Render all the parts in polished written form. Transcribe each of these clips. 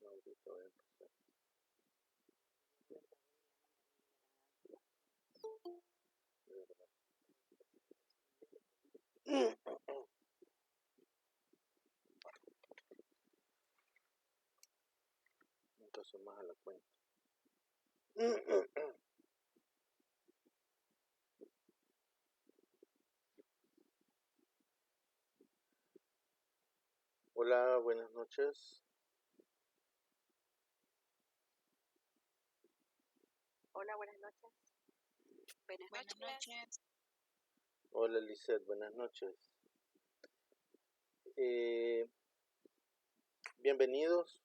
Ahorita voy a empezar. Un caso más a la cuenta. Hola, buenas noches. Hola, buenas noches. Buenas noches. Hola, Lisette, buenas noches. Bienvenidos.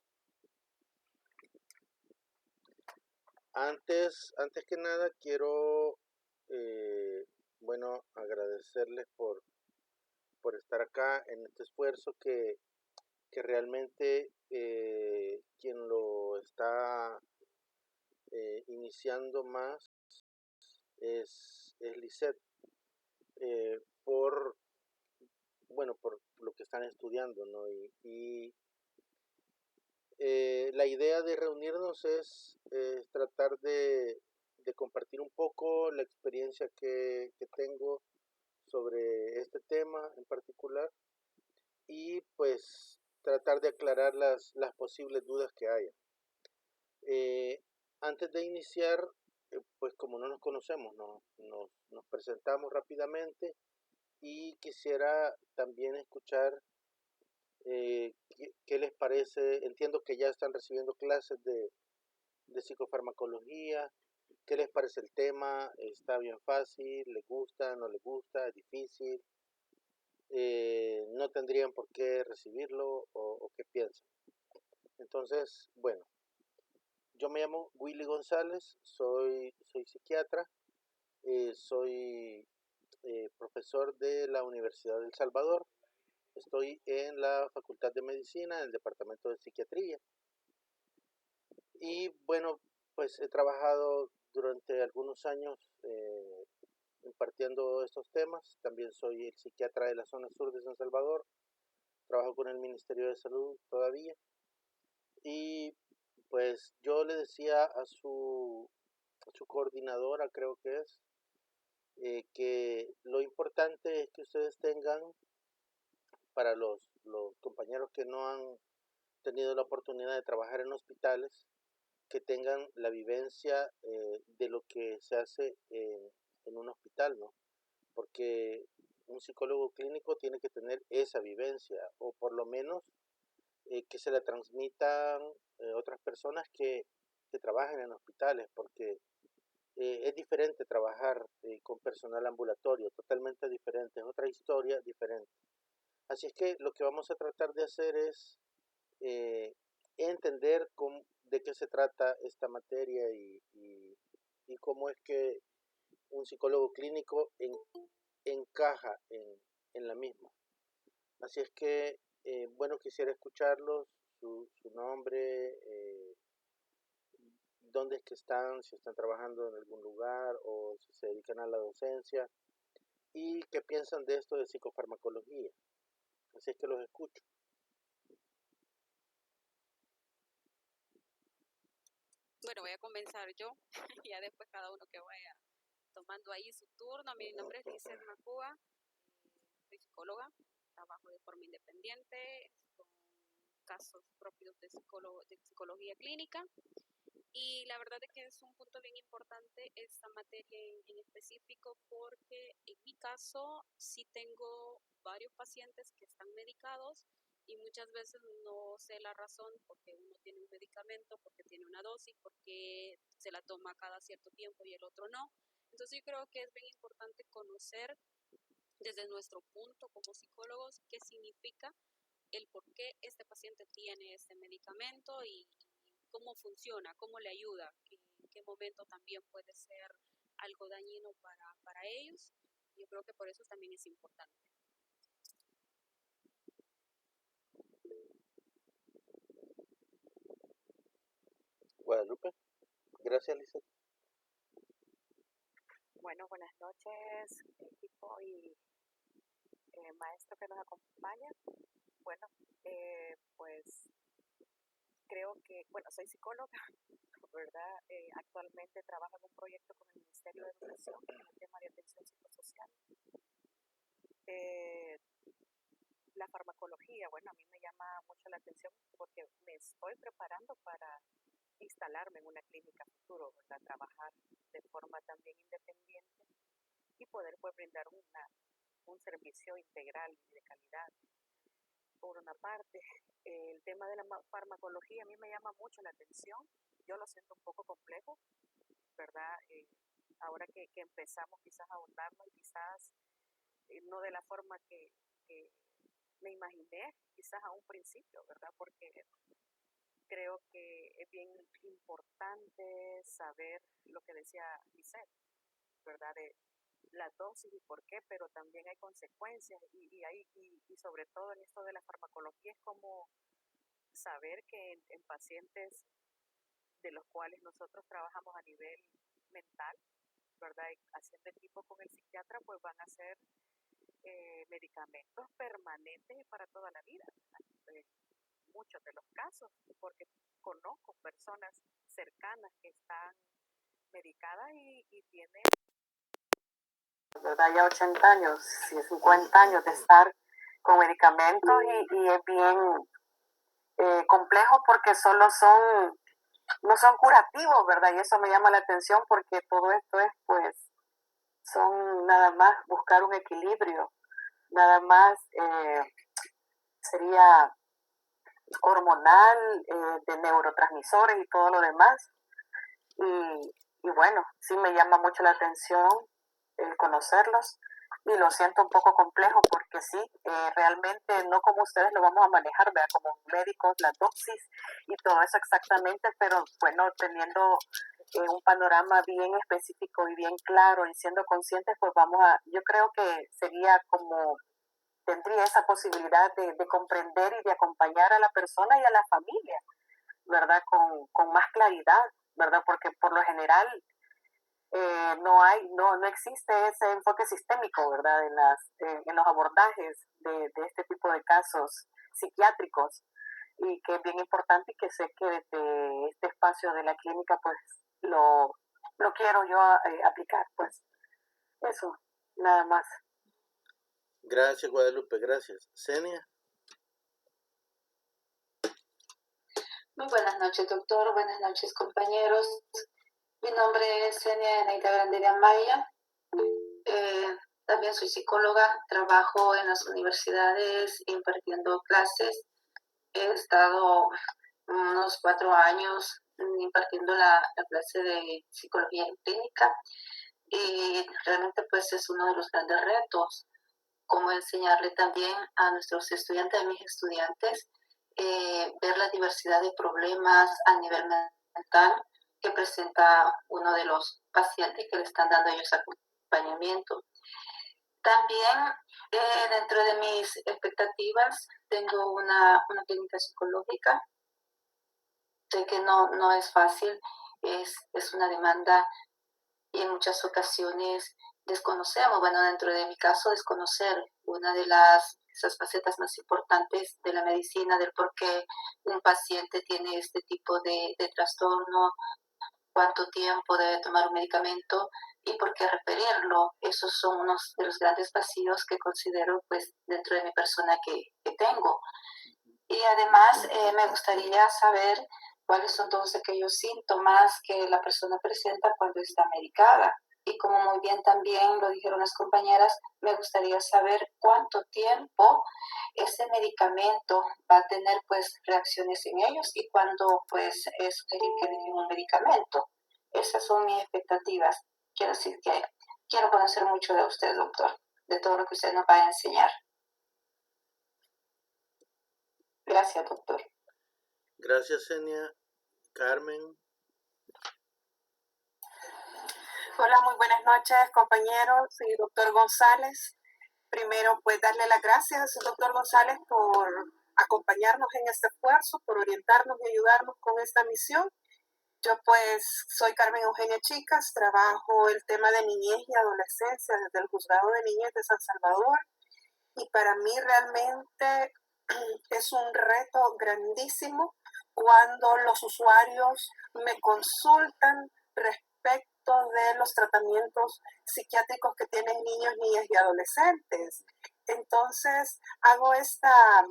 Antes que nada, quiero, agradecerles por estar acá en este esfuerzo que realmente quien lo está iniciando más es Lisette, por lo que están estudiando, ¿no? La idea de reunirnos es tratar de compartir un poco la experiencia que tengo sobre este tema en particular y pues tratar de aclarar las posibles dudas que haya. Antes de iniciar, pues como no nos conocemos, nos presentamos rápidamente y quisiera también escuchar qué les parece. Entiendo que ya están recibiendo clases de psicofarmacología. ¿Qué les parece el tema? ¿Está bien fácil? ¿Les gusta? ¿No les gusta? ¿Es difícil? ¿No tendrían por qué recibirlo? ¿O qué piensan? Entonces, bueno, yo me llamo Willy González, soy psiquiatra, soy profesor de la Universidad de El Salvador. Estoy en la Facultad de Medicina, en el Departamento de Psiquiatría. Y bueno, pues he trabajado durante algunos años impartiendo estos temas. También soy el psiquiatra de la zona sur de San Salvador. Trabajo con el Ministerio de Salud todavía. Y pues yo le decía a su coordinadora, creo que es, que lo importante es que ustedes tengan, para los compañeros que no han tenido la oportunidad de trabajar en hospitales, que tengan la vivencia de lo que se hace en un hospital, ¿no? Porque un psicólogo clínico tiene que tener esa vivencia, o por lo menos que se la transmitan otras personas que trabajen en hospitales, porque es diferente trabajar con personal ambulatorio, totalmente diferente, es otra historia diferente. Así es que lo que vamos a tratar de hacer es eh, entender de qué se trata esta materia y cómo es que un psicólogo clínico encaja en la misma. Así es que, bueno, quisiera escucharlos, su nombre, dónde es que están, si están trabajando en algún lugar o si se dedican a la docencia y qué piensan de esto de psicofarmacología. Así es que los escucho. Bueno, voy a comenzar yo y ya después cada uno que vaya tomando ahí su turno. Mi nombre es Lisette Macúa, soy psicóloga, trabajo de forma independiente con casos propios de psicología clínica. Y la verdad es que es un punto bien importante esta materia en específico porque en mi caso sí tengo varios pacientes que están medicados y muchas veces no sé la razón porque uno tiene un medicamento, porque tiene una dosis, porque se la toma cada cierto tiempo y el otro no. Entonces yo creo que es bien importante conocer desde nuestro punto como psicólogos qué significa el por qué este paciente tiene este medicamento y cómo funciona, cómo le ayuda, en qué momento también puede ser algo dañino para ellos. Yo creo que por eso también es importante. Guadalupe, gracias, Lisa. Bueno, buenas noches, equipo y maestro que nos acompaña. Bueno, pues creo que bueno, soy psicóloga, ¿verdad? Actualmente trabajo en un proyecto con el Ministerio de Educación en el tema de atención psicosocial. La farmacología, bueno, a mí me llama mucho la atención porque me estoy preparando para instalarme en una clínica futuro, ¿verdad? Trabajar de forma también independiente y poder pues brindar un servicio integral y de calidad. Por una parte, el tema de la farmacología a mí me llama mucho la atención. Yo lo siento un poco complejo, ¿verdad? Ahora que empezamos quizás a ahondarlo y quizás no de la forma que me imaginé, quizás a un principio, ¿verdad? Porque creo que es bien importante saber lo que decía Lisette, ¿verdad? De la dosis y por qué, pero también hay consecuencias y sobre todo en esto de la farmacología es como saber que en pacientes de los cuales nosotros trabajamos a nivel mental, ¿verdad? Y haciendo equipo con el psiquiatra, pues van a ser medicamentos permanentes y para toda la vida. Muchos de los casos, porque conozco personas cercanas que están medicadas y tienen, ¿verdad? Ya 80 años, 50 años de estar con medicamentos y es bien complejo porque no son curativos, ¿verdad? Y eso me llama la atención porque todo esto es, pues, son nada más buscar un equilibrio, nada más sería hormonal, de neurotransmisores y todo lo demás. Y bueno, sí me llama mucho la atención el conocerlos y lo siento un poco complejo porque sí, realmente no como ustedes lo vamos a manejar, ¿verdad? Como médicos, la dosis y todo eso exactamente, pero bueno, teniendo un panorama bien específico y bien claro y siendo conscientes, pues yo creo que sería como, tendría esa posibilidad de comprender y de acompañar a la persona y a la familia, ¿verdad? Con más claridad, ¿verdad? Porque por lo general no existe ese enfoque sistémico, ¿verdad? En los abordajes de este tipo de casos psiquiátricos y que es bien importante y que sé que desde este espacio de la clínica pues lo quiero yo aplicar, pues eso, nada más. Gracias, Guadalupe, gracias. Senia. Muy buenas noches, doctor. Buenas noches, compañeros. Mi nombre es Senia Eneida Grandería Amaya. También soy psicóloga. Trabajo en las universidades impartiendo clases. He estado unos 4 años impartiendo la clase de psicología clínica y realmente pues es uno de los grandes retos, como enseñarle también a nuestros estudiantes, a mis estudiantes, ver la diversidad de problemas a nivel mental que presenta uno de los pacientes que le están dando a ellos acompañamiento. También dentro de mis expectativas tengo una clínica psicológica. Sé que no es fácil, es una demanda y en muchas ocasiones desconocemos, bueno, dentro de mi caso, desconocer una de esas facetas más importantes de la medicina, del por qué un paciente tiene este tipo de trastorno, cuánto tiempo debe tomar un medicamento y por qué referirlo. Esos son unos de los grandes vacíos que considero pues dentro de mi persona que tengo. Y además me gustaría saber cuáles son todos aquellos síntomas que la persona presenta cuando está medicada. Y como muy bien también lo dijeron las compañeras, me gustaría saber cuánto tiempo ese medicamento va a tener pues reacciones en ellos y cuándo pues es sugerir que den un medicamento. Esas son mis expectativas. Quiero decir que quiero conocer mucho de usted, doctor, de todo lo que usted nos va a enseñar. Gracias, doctor. Gracias, Senia. Carmen. Hola, muy buenas noches, compañeros y doctor González. Primero, pues darle las gracias, doctor González, por acompañarnos en este esfuerzo, por orientarnos y ayudarnos con esta misión. Yo pues soy Carmen Eugenia Chicas, trabajo el tema de niñez y adolescencia desde el Juzgado de Niñez de San Salvador y para mí realmente es un reto grandísimo cuando los usuarios me consultan respecto de los tratamientos psiquiátricos que tienen niños, niñas y adolescentes. Entonces, hago esta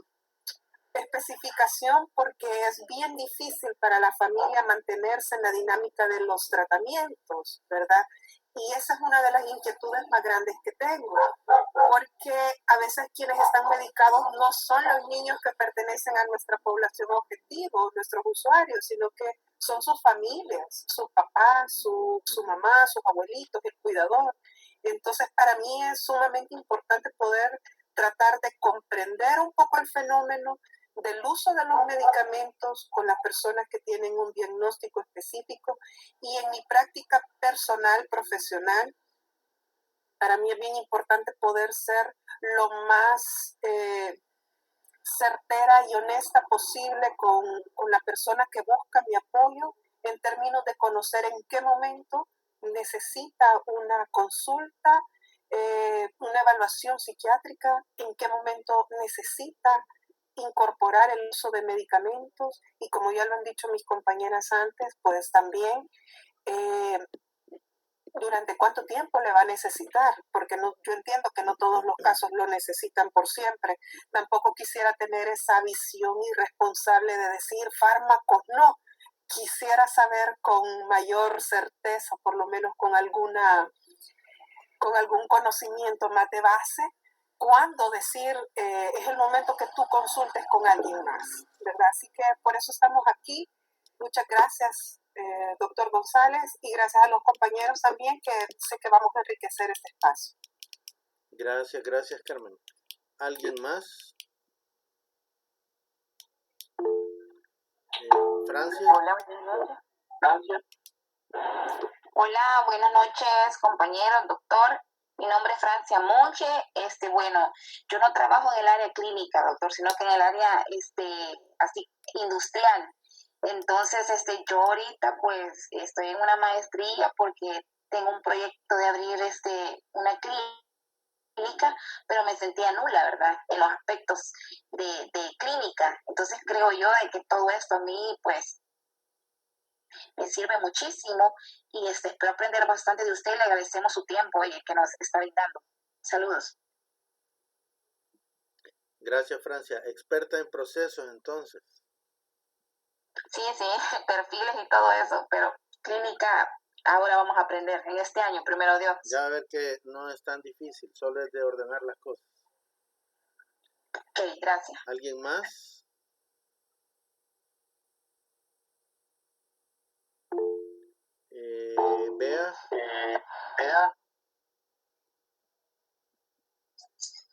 especificación porque es bien difícil para la familia mantenerse en la dinámica de los tratamientos, ¿verdad? Y esa es una de las inquietudes más grandes que tengo, porque a veces quienes están medicados no son los niños que pertenecen a nuestra población objetivo, nuestros usuarios, sino que son sus familias, sus papás, su mamá, sus abuelitos, el cuidador. Entonces, para mí es sumamente importante poder tratar de comprender un poco el fenómeno del uso de los medicamentos con las personas que tienen un diagnóstico específico, y en mi práctica personal, profesional, para mí es bien importante poder ser lo más certera y honesta posible con la persona que busca mi apoyo, en términos de conocer en qué momento necesita una consulta, una evaluación psiquiátrica, en qué momento necesita incorporar el uso de medicamentos, y como ya lo han dicho mis compañeras antes, pues también durante cuánto tiempo le va a necesitar, porque yo entiendo que no todos los casos lo necesitan por siempre. Tampoco quisiera tener esa visión irresponsable de decir fármacos no. Quisiera saber con mayor certeza, por lo menos con algún conocimiento más de base, cuándo decir es el momento que tú consultes con alguien más, ¿verdad? Así que por eso estamos aquí. Muchas gracias, doctor González, y gracias a los compañeros también, que sé que vamos a enriquecer este espacio. Gracias, Carmen. ¿Alguien más? Francia. Hola, buenas noches. Francia. Hola, buenas noches, compañeros, doctor. Mi nombre es Francia Monche. Bueno, yo no trabajo en el área clínica, doctor, sino que en el área así industrial. Entonces, yo ahorita pues estoy en una maestría porque tengo un proyecto de abrir una clínica, pero me sentía nula, ¿verdad? En los aspectos de clínica. Entonces creo yo de que todo esto a mí pues me sirve muchísimo, y espero aprender bastante de usted. Le agradecemos su tiempo que nos está brindando. Saludos. Gracias, Francia. Experta en procesos, entonces. Sí, perfiles y todo eso, pero clínica ahora vamos a aprender en este año, primero Dios. Ya va a ver que no es tan difícil, solo es de ordenar las cosas. Ok, gracias. ¿Alguien más? Bea.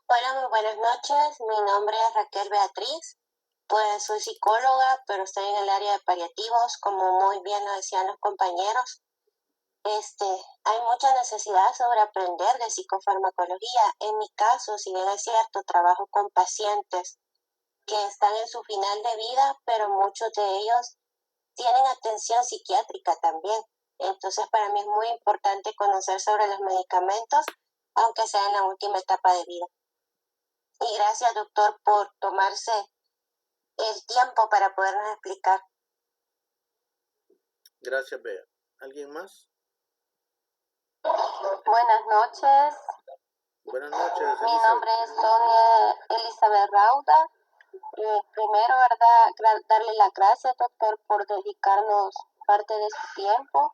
Hola, muy buenas noches. Mi nombre es Raquel Beatriz. Pues soy psicóloga, pero estoy en el área de paliativos, como muy bien lo decían los compañeros. Hay mucha necesidad sobre aprender de psicofarmacología. En mi caso, si bien es cierto, trabajo con pacientes que están en su final de vida, pero muchos de ellos tienen atención psiquiátrica también. Entonces, para mí es muy importante conocer sobre los medicamentos, aunque sea en la última etapa de vida. Y gracias, doctor, por tomarse el tiempo para podernos explicar. Gracias, Bea. ¿Alguien más? Buenas noches. Buenas noches, Elizabeth. Mi nombre es Sonia Elizabeth Rauda. Primero, ¿verdad? Darle las gracias, doctor, por dedicarnos parte de su tiempo.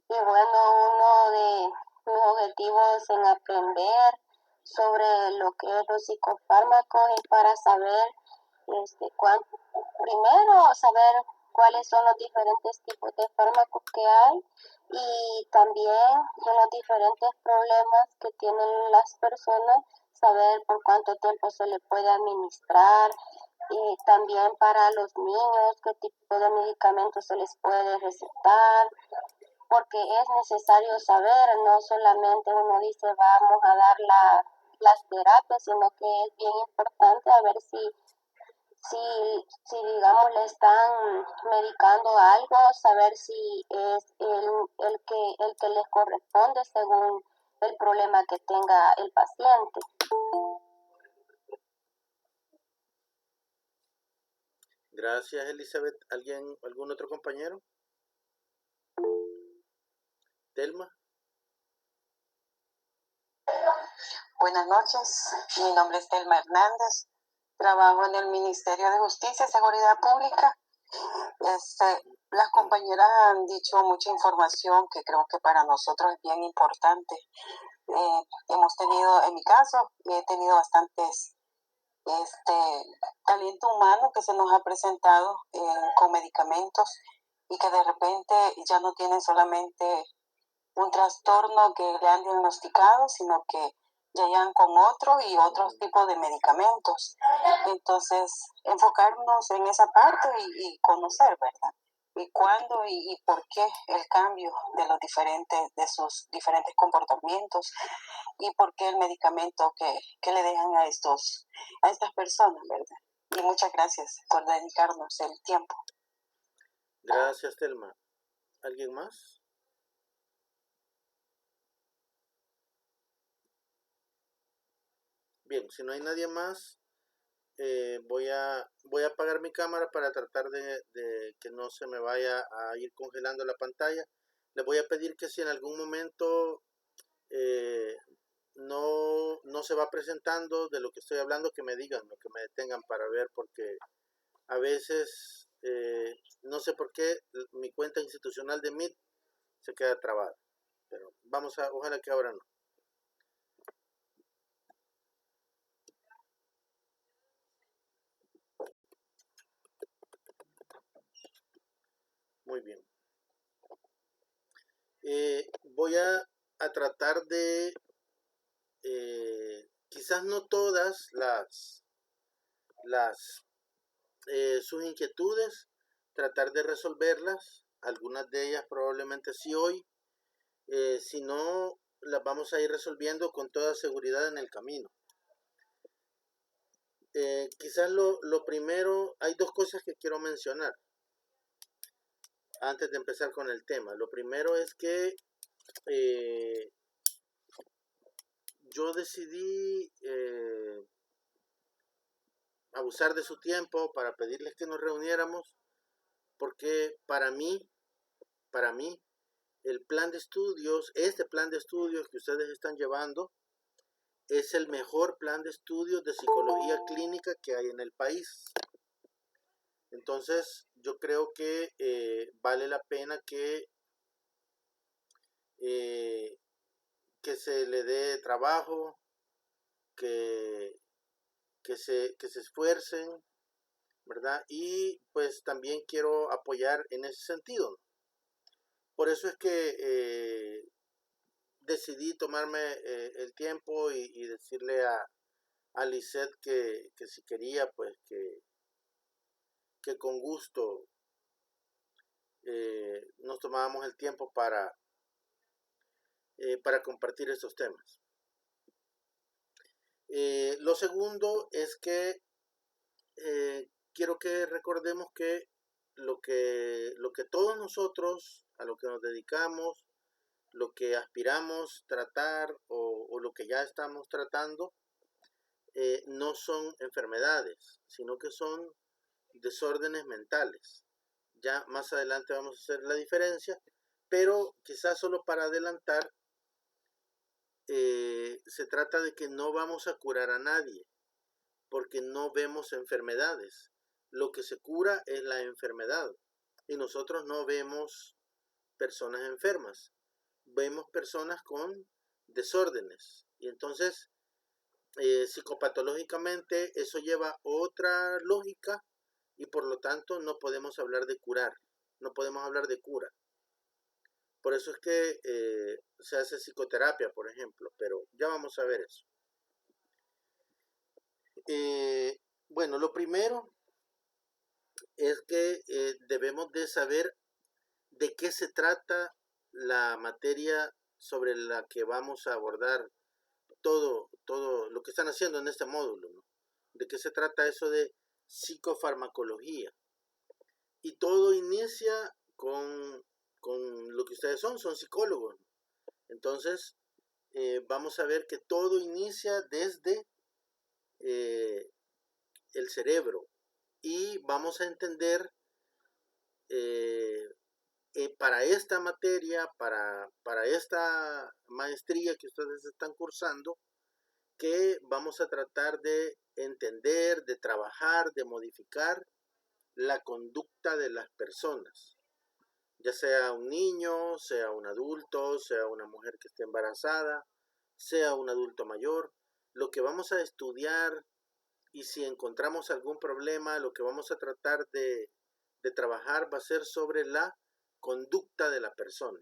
Y bueno, uno de mis objetivos en aprender sobre lo que es los psicofármacos y para saber primero saber cuáles son los diferentes tipos de fármacos que hay, y también de los diferentes problemas que tienen las personas, saber por cuánto tiempo se le puede administrar, y también para los niños qué tipo de medicamentos se les puede recetar, porque es necesario saber, no solamente uno dice vamos a dar las terapias, sino que es bien importante a ver si digamos le están medicando algo, saber si es el que les corresponde según el problema que tenga el paciente. Gracias, Elizabeth. ¿Algún otro compañero? Telma. Buenas noches, mi nombre es Telma Hernández, trabajo en el Ministerio de Justicia y Seguridad Pública. Las compañeras han dicho mucha información que creo que para nosotros es bien importante. Hemos tenido, en mi caso, he tenido bastantes talento humano que se nos ha presentado con medicamentos y que de repente ya no tienen solamente un trastorno que le han diagnosticado, sino que ya llegan con otro y otros tipos de medicamentos. Entonces, enfocarnos en esa parte y conocer, ¿verdad? Y cuándo y por qué el cambio de sus diferentes comportamientos y por qué el medicamento que le dejan a estas personas, ¿verdad? Y muchas gracias por dedicarnos el tiempo. Gracias, Telma. ¿Alguien más? Bien, si no hay nadie más, voy a apagar mi cámara para tratar de que no se me vaya a ir congelando la pantalla. Les voy a pedir que si en algún momento no se va presentando de lo que estoy hablando, que me digan, que me detengan para ver, porque a veces no sé por qué mi cuenta institucional de Meet se queda trabada, pero ojalá que ahora no. Muy bien. Voy a tratar de quizás no todas sus inquietudes, tratar de resolverlas, algunas de ellas probablemente sí hoy, si no las vamos a ir resolviendo con toda seguridad en el camino. Quizás lo primero, hay dos cosas que quiero mencionar antes de empezar con el tema. Lo primero es que yo decidí abusar de su tiempo para pedirles que nos reuniéramos, porque para mí, el plan de estudios, este plan de estudios que ustedes están llevando, es el mejor plan de estudios de psicología clínica que hay en el país. Entonces, yo creo que vale la pena que se le dé trabajo, que se esfuercen, ¿verdad? Y pues también quiero apoyar en ese sentido. Por eso es que decidí tomarme el tiempo y decirle a Lisette que si quería, pues que con gusto nos tomábamos el tiempo para compartir estos temas. Lo segundo es que quiero que recordemos que lo que todos nosotros, a lo que nos dedicamos, lo que aspiramos tratar o lo que ya estamos tratando, no son enfermedades, sino que son desórdenes mentales. Ya más adelante vamos a hacer la diferencia, pero quizás solo para adelantar, se trata de que no vamos a curar a nadie, porque no vemos enfermedades. Lo que se cura es la enfermedad, y nosotros no vemos personas enfermas, vemos personas con desórdenes, y entonces psicopatológicamente eso lleva otra lógica, y por lo tanto no podemos hablar de curar, no podemos hablar de cura. Por eso es que se hace psicoterapia, por ejemplo, pero ya vamos a ver eso. Bueno, lo primero es que debemos de saber de qué se trata la materia sobre la que vamos a abordar todo lo que están haciendo en este módulo, ¿no? De qué se trata eso de psicofarmacología. Y todo inicia con lo que ustedes son psicólogos. Entonces, vamos a ver que todo inicia desde el cerebro y y vamos a entender para esta materia, para esta maestría que ustedes están cursando, que vamos a tratar de entender, de trabajar, de modificar la conducta de las personas, ya sea un niño, sea un adulto, sea una mujer que esté embarazada, sea un adulto mayor. Lo que vamos a estudiar, y si encontramos algún problema, lo que vamos a tratar de trabajar va a ser sobre la conducta de la persona.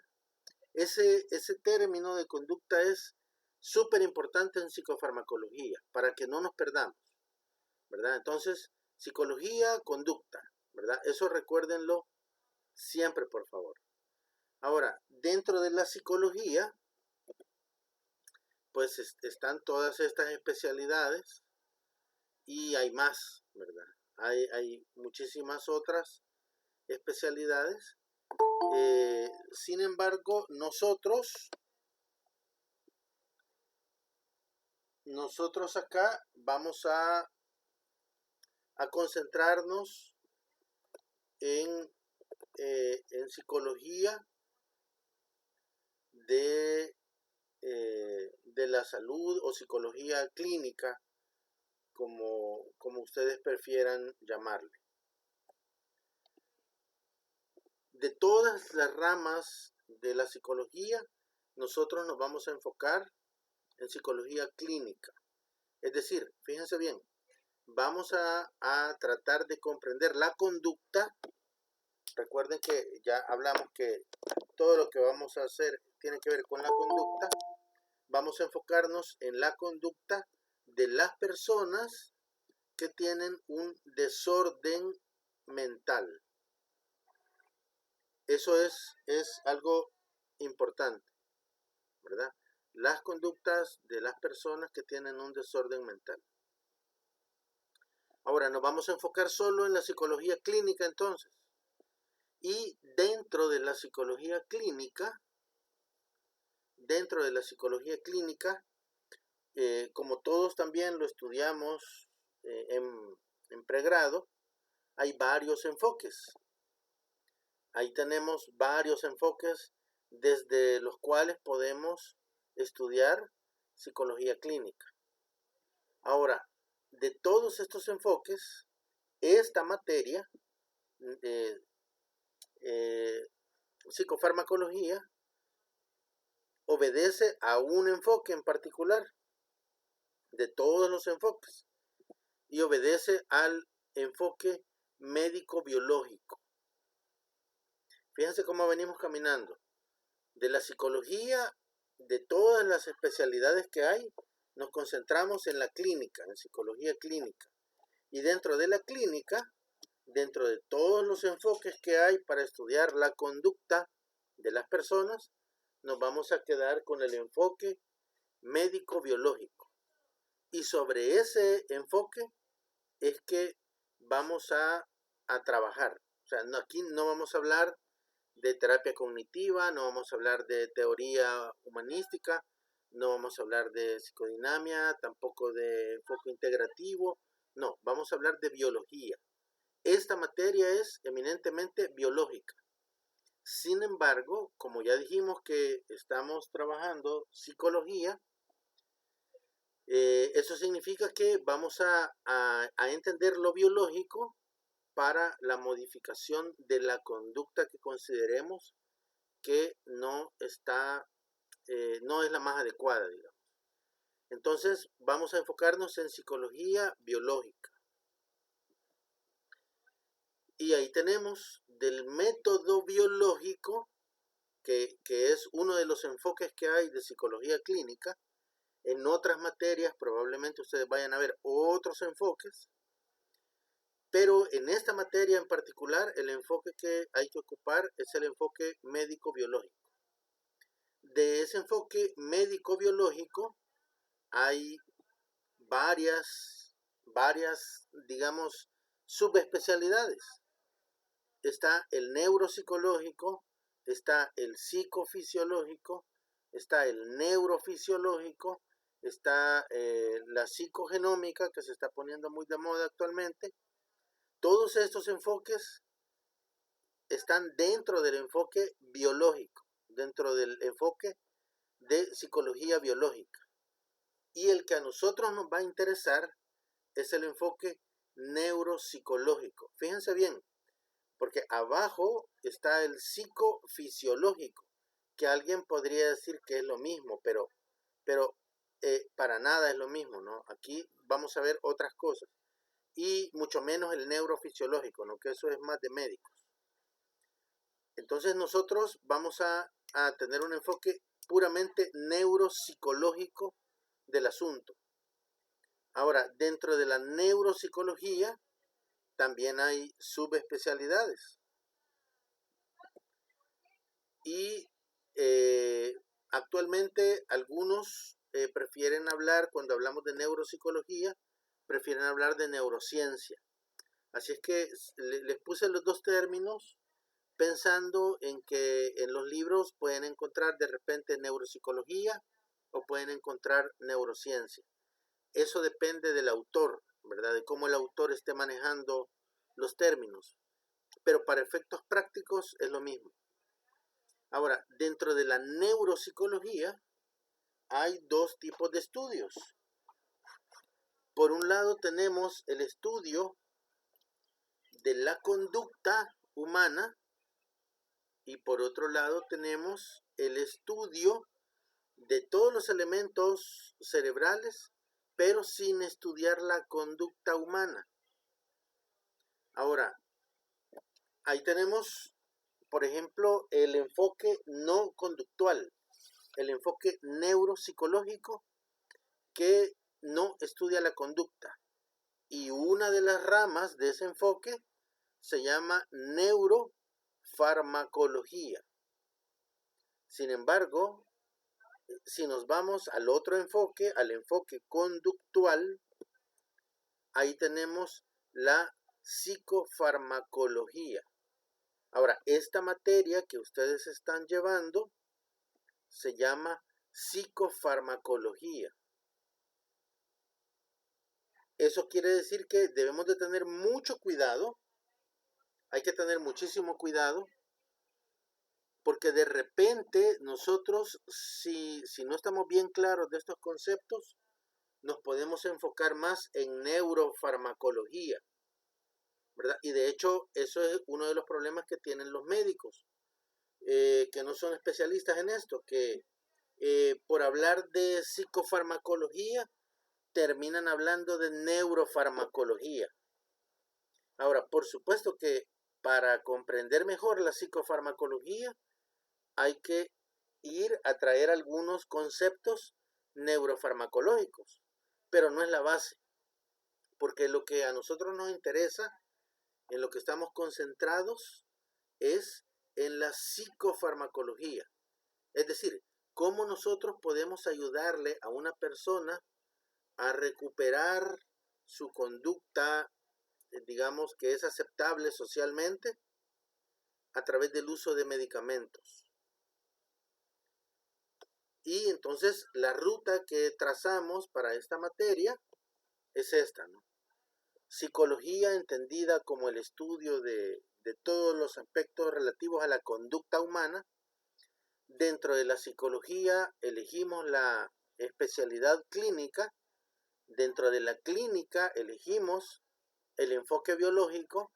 Ese término de conducta es súper importante en psicofarmacología, para que no nos perdamos, ¿verdad? Entonces, psicología, conducta, ¿verdad? Eso recuérdenlo siempre, por favor. Ahora, dentro de la psicología, pues están todas estas especialidades y hay más, ¿verdad? Hay muchísimas otras especialidades. Sin embargo, nosotros acá vamos a concentrarnos en psicología de la salud o psicología clínica, como ustedes prefieran llamarle. De todas las ramas de la psicología, nosotros nos vamos a enfocar en psicología clínica. Es decir, fíjense bien, vamos a tratar de comprender la conducta. Recuerden que ya hablamos que todo lo que vamos a hacer tiene que ver con la conducta. Vamos a enfocarnos en la conducta de las personas que tienen un desorden mental. Eso es algo importante, ¿verdad? Las conductas de las personas que tienen un desorden mental. Ahora, nos vamos a enfocar solo en la psicología clínica entonces. Y dentro de la psicología clínica, como todos también lo estudiamos en pregrado, hay varios enfoques. Ahí tenemos varios enfoques desde los cuales podemos estudiar psicología clínica. Ahora, de todos estos enfoques, esta materia, psicofarmacología, obedece a un enfoque en particular de todos los enfoques y obedece al enfoque médico-biológico. Fíjense cómo venimos caminando. De la psicología, de todas las especialidades que hay, nos concentramos en la clínica, en psicología clínica. Y dentro de la clínica, dentro de todos los enfoques que hay para estudiar la conducta de las personas, nos vamos a quedar con el enfoque médico-biológico. Y sobre ese enfoque es que vamos a trabajar. O sea, aquí no vamos a hablar de terapia cognitiva, no vamos a hablar de teoría humanística, no vamos a hablar de psicodinamia, tampoco de enfoque integrativo, no, vamos a hablar de biología. Esta materia es eminentemente biológica. Sin embargo, como ya dijimos que estamos trabajando psicología, eso significa que vamos a entender lo biológico para la modificación de la conducta que consideremos que no es la más adecuada, digamos. Entonces, vamos a enfocarnos en psicología biológica. Y ahí tenemos del método biológico, que es uno de los enfoques que hay de psicología clínica. En otras materias probablemente ustedes vayan a ver otros enfoques, pero en esta materia en particular el enfoque que hay que ocupar es el enfoque médico-biológico. De ese enfoque médico-biológico hay varias, digamos, subespecialidades. Está el neuropsicológico, está el psicofisiológico, está el neurofisiológico, está la psicogenómica, que se está poniendo muy de moda actualmente. todos estos enfoques están dentro del enfoque biológico, dentro del enfoque de psicología biológica. Y el que a nosotros nos va a interesar es el enfoque neuropsicológico. Fíjense bien, porque abajo está el psicofisiológico, que alguien podría decir que es lo mismo, pero para nada es lo mismo, ¿no? Aquí vamos a ver otras cosas, y mucho menos el neurofisiológico, ¿no? Que eso es más de médicos. Entonces nosotros vamos a tener un enfoque puramente neuropsicológico del asunto. Ahora, dentro de la neuropsicología también hay subespecialidades. Y actualmente algunos prefieren hablar, cuando hablamos de neuropsicología, prefieren hablar de neurociencia. Así es que les puse los dos términos pensando en que en los libros pueden encontrar de repente neuropsicología o pueden encontrar neurociencia. Eso depende del autor, ¿verdad? De cómo el autor esté manejando los términos. Pero para efectos prácticos es lo mismo. Ahora, dentro de la neuropsicología hay dos tipos de estudios. Por un lado tenemos el estudio de la conducta humana y por otro lado tenemos el estudio de todos los elementos cerebrales, pero sin estudiar la conducta humana. Ahora, ahí tenemos, por ejemplo, el enfoque no conductual, el enfoque neuropsicológico que no estudia la conducta. Y una de las ramas de ese enfoque se llama neurofarmacología. Sin embargo, si nos vamos al otro enfoque, al enfoque conductual, ahí tenemos la psicofarmacología. Ahora, esta materia que ustedes están llevando se llama psicofarmacología. Eso quiere decir que debemos de tener mucho cuidado, hay que tener muchísimo cuidado, porque de repente nosotros, si no estamos bien claros de estos conceptos, nos podemos enfocar más en neurofarmacología, ¿verdad? Y de hecho, eso es uno de los problemas que tienen los médicos, que no son especialistas en esto, que por hablar de psicofarmacología, terminan hablando de neurofarmacología. Ahora, por supuesto que para comprender mejor la psicofarmacología, hay que ir a traer algunos conceptos neurofarmacológicos, pero no es la base, porque lo que a nosotros nos interesa, en lo que estamos concentrados, es en la psicofarmacología. Es decir, cómo nosotros podemos ayudarle a una persona a recuperar su conducta, digamos, que es aceptable socialmente, a través del uso de medicamentos. Y entonces la ruta que trazamos para esta materia es esta, ¿no? Psicología entendida como el estudio de todos los aspectos relativos a la conducta humana. Dentro de la psicología elegimos la especialidad clínica. Dentro de la clínica elegimos el enfoque biológico.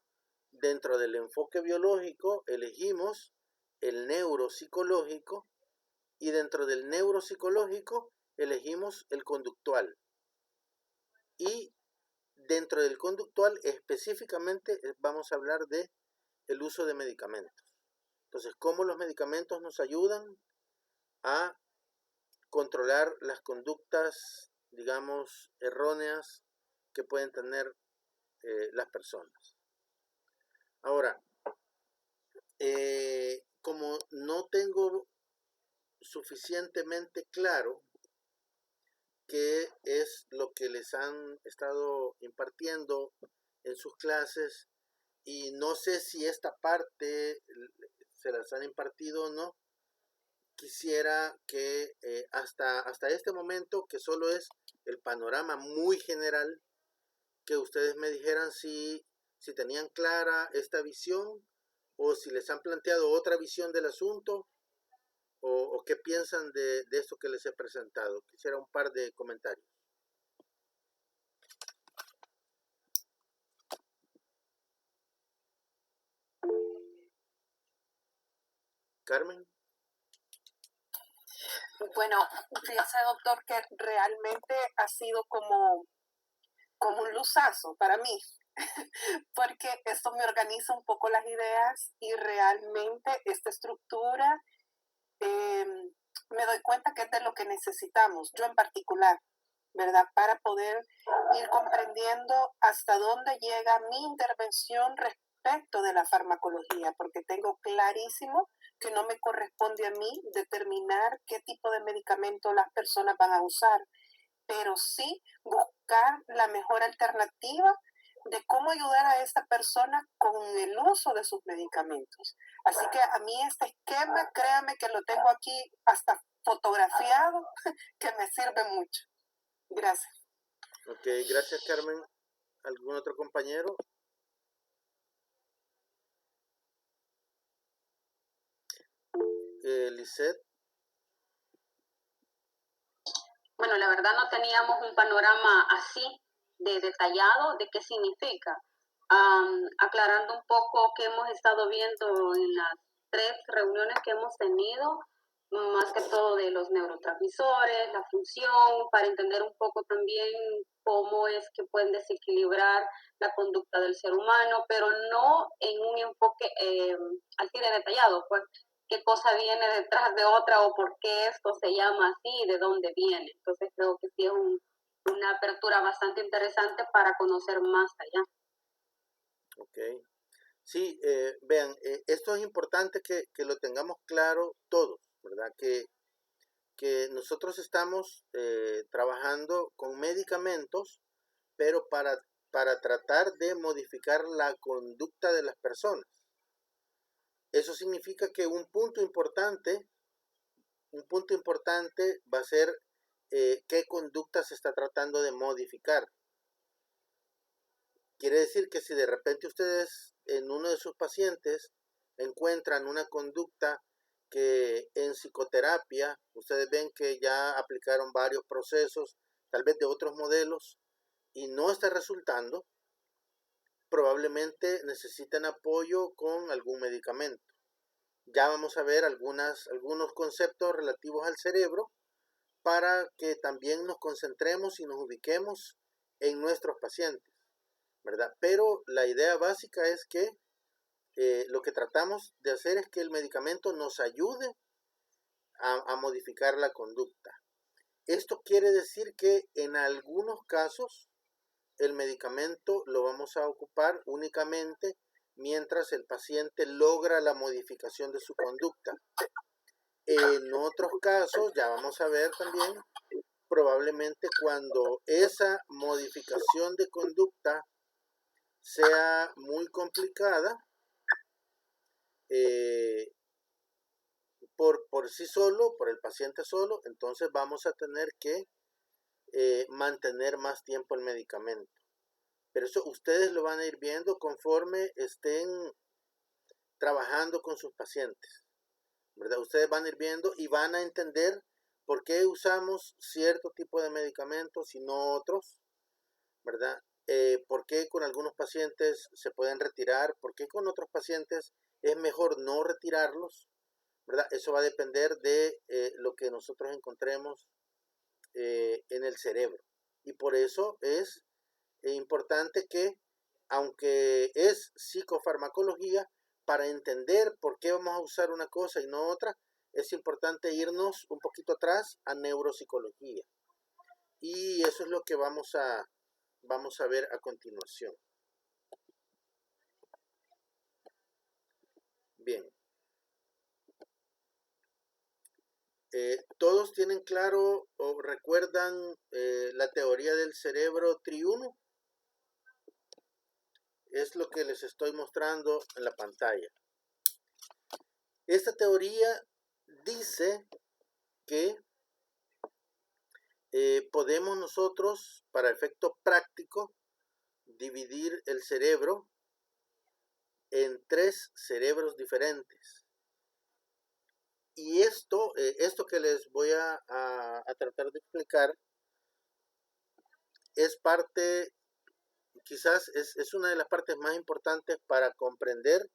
Dentro del enfoque biológico elegimos el neuropsicológico. Y dentro del neuropsicológico elegimos el conductual. Y dentro del conductual específicamente vamos a hablar de el uso de medicamentos. Entonces, cómo los medicamentos nos ayudan a controlar las conductas, digamos, erróneas que pueden tener las personas. Ahora, como no tengo suficientemente claro qué es lo que les han estado impartiendo en sus clases y no sé si esta parte se las han impartido o no, quisiera que hasta este momento, que solo es el panorama muy general, que ustedes me dijeran si si tenían clara esta visión o si les han planteado otra visión del asunto o qué piensan de esto que les he presentado. Quisiera un par de comentarios. Carmen. Bueno, fíjese, doctor, que realmente ha sido como un luzazo para mí, porque esto me organiza un poco las ideas y realmente esta estructura me doy cuenta que es de lo que necesitamos, yo en particular, ¿verdad? Para poder ir comprendiendo hasta dónde llega mi intervención respecto de la farmacología, porque tengo clarísimo que no me corresponde a mí determinar qué tipo de medicamento las personas van a usar, pero sí buscar la mejor alternativa de cómo ayudar a esta persona con el uso de sus medicamentos. Así que a mí este esquema, créame que lo tengo aquí hasta fotografiado, que me sirve mucho. Gracias. Ok, gracias, Carmen. ¿Algún otro compañero? Lisette. Bueno, la verdad no teníamos un panorama así de detallado de qué significa. Aclarando un poco qué hemos estado viendo en las 3 reuniones que hemos tenido, más que todo de los neurotransmisores, la función, para entender un poco también cómo es que pueden desequilibrar la conducta del ser humano, pero no en un enfoque así de detallado, pues qué cosa viene detrás de otra o por qué esto se llama así y de dónde viene. Entonces creo que sí es una apertura bastante interesante para conocer más allá. Ok. Sí, vean, esto es importante que lo tengamos claro todos, ¿verdad? Que nosotros estamos trabajando con medicamentos, pero para tratar de modificar la conducta de las personas. Eso significa que un punto importante va a ser qué conducta se está tratando de modificar. Quiere decir que si de repente ustedes en uno de sus pacientes encuentran una conducta que en psicoterapia, ustedes ven que ya aplicaron varios procesos, tal vez de otros modelos, y no está resultando, probablemente necesitan apoyo con algún medicamento. Ya vamos a ver algunos conceptos relativos al cerebro para que también nos concentremos y nos ubiquemos en nuestros pacientes, ¿verdad? Pero la idea básica es que lo que tratamos de hacer es que el medicamento nos ayude a modificar la conducta. Esto quiere decir que en algunos casos el medicamento lo vamos a ocupar únicamente mientras el paciente logra la modificación de su conducta. En otros casos, ya vamos a ver también, probablemente cuando esa modificación de conducta sea muy complicada, por sí solo, por el paciente solo, entonces vamos a tener que mantener más tiempo el medicamento. Pero eso ustedes lo van a ir viendo conforme estén trabajando con sus pacientes, ¿verdad? Ustedes van a ir viendo y van a entender por qué usamos cierto tipo de medicamentos y no otros, ¿verdad? Por qué con algunos pacientes se pueden retirar, por qué con otros pacientes es mejor no retirarlos, ¿verdad? Eso va a depender de lo que nosotros encontremos en el cerebro. Y por eso es importante que, aunque es psicofarmacología, para entender por qué vamos a usar una cosa y no otra, es importante irnos un poquito atrás a neuropsicología. Y eso es lo que vamos a ver a continuación. Bien. ¿Todos tienen claro o recuerdan la teoría del cerebro triuno? Es lo que les estoy mostrando en la pantalla. Esta teoría dice que podemos nosotros, para efecto práctico, dividir el cerebro en 3 cerebros diferentes. Y esto que les voy a tratar de explicar es parte, quizás es una de las partes más importantes para comprender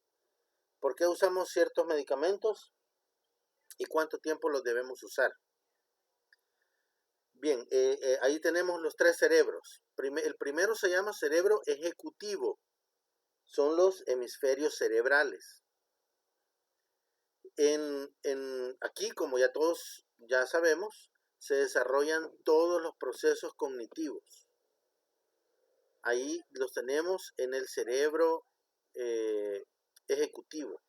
por qué usamos ciertos medicamentos y cuánto tiempo los debemos usar. Bien, ahí tenemos los 3 cerebros. El primero se llama cerebro ejecutivo. Son los hemisferios cerebrales. Aquí, como ya todos ya sabemos, se desarrollan todos los procesos cognitivos. Ahí los tenemos en el cerebro ejecutivo.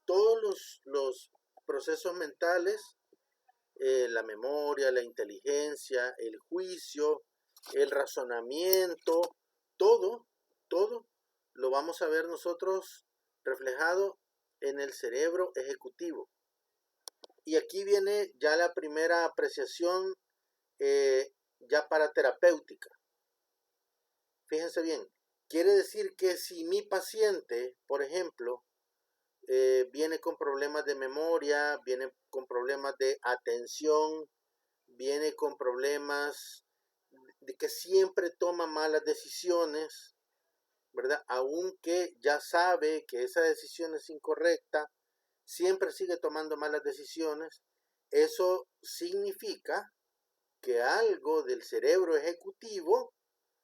Todos los procesos mentales, la memoria, la inteligencia, el juicio, el razonamiento, todo lo vamos a ver nosotros reflejado en el cerebro ejecutivo. Y aquí viene ya la primera apreciación ya para terapéutica. Fíjense bien, quiere decir que si mi paciente, por ejemplo, viene con problemas de memoria, viene con problemas de atención, viene con problemas de que siempre toma malas decisiones, ¿verdad? Aunque ya sabe que esa decisión es incorrecta, siempre sigue tomando malas decisiones. Eso significa que algo del cerebro ejecutivo,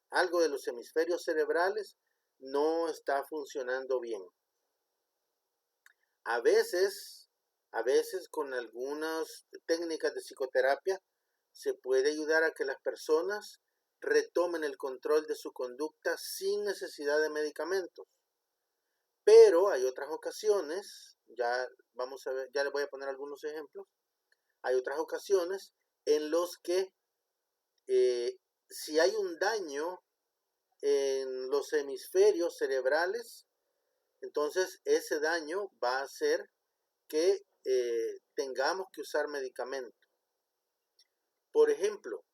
algo de los hemisferios cerebrales, no está funcionando bien. A veces con algunas técnicas de psicoterapia se puede ayudar a que las personas retomen el control de su conducta sin necesidad de medicamentos. Pero hay otras ocasiones, ya vamos a ver, ya les voy a poner algunos ejemplos. Hay otras ocasiones en los que si hay un daño en los hemisferios cerebrales, entonces ese daño va a hacer que tengamos que usar medicamentos. Por ejemplo,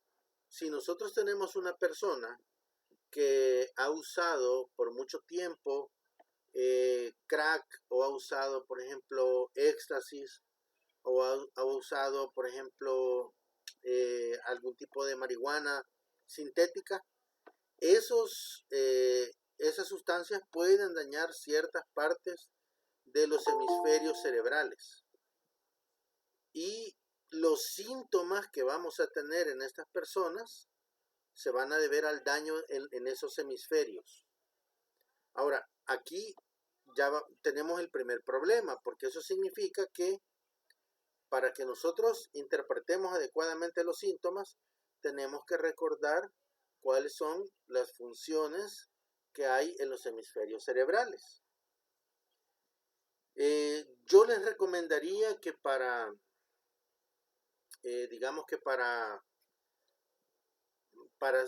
si nosotros tenemos una persona que ha usado por mucho tiempo crack, o ha usado, por ejemplo, éxtasis, o ha usado, por ejemplo, algún tipo de marihuana sintética, esas sustancias pueden dañar ciertas partes de los hemisferios cerebrales. Y los síntomas que vamos a tener en estas personas se van a deber al daño en esos hemisferios. Ahora, aquí ya tenemos el primer problema, porque eso significa que para que nosotros interpretemos adecuadamente los síntomas, tenemos que recordar cuáles son las funciones que hay en los hemisferios cerebrales. Yo les recomendaría que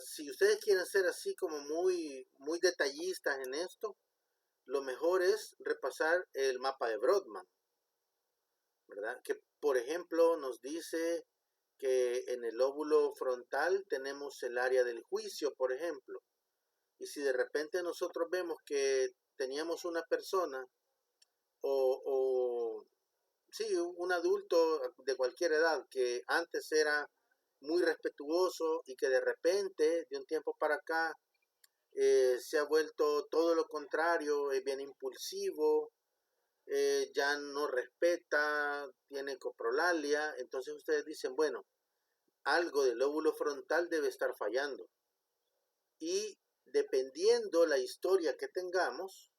si ustedes quieren ser así como muy detallistas en esto, lo mejor es repasar el mapa de Brodmann, ¿verdad? Que, por ejemplo, nos dice que en el lóbulo frontal tenemos el área del juicio, por ejemplo. Y si de repente nosotros vemos que teníamos una persona un adulto de cualquier edad que antes era muy respetuoso y que de repente, de un tiempo para acá, se ha vuelto todo lo contrario, es bien impulsivo, ya no respeta, tiene coprolalia, entonces ustedes dicen, bueno, algo del lóbulo frontal debe estar fallando. Y dependiendo la historia que tengamos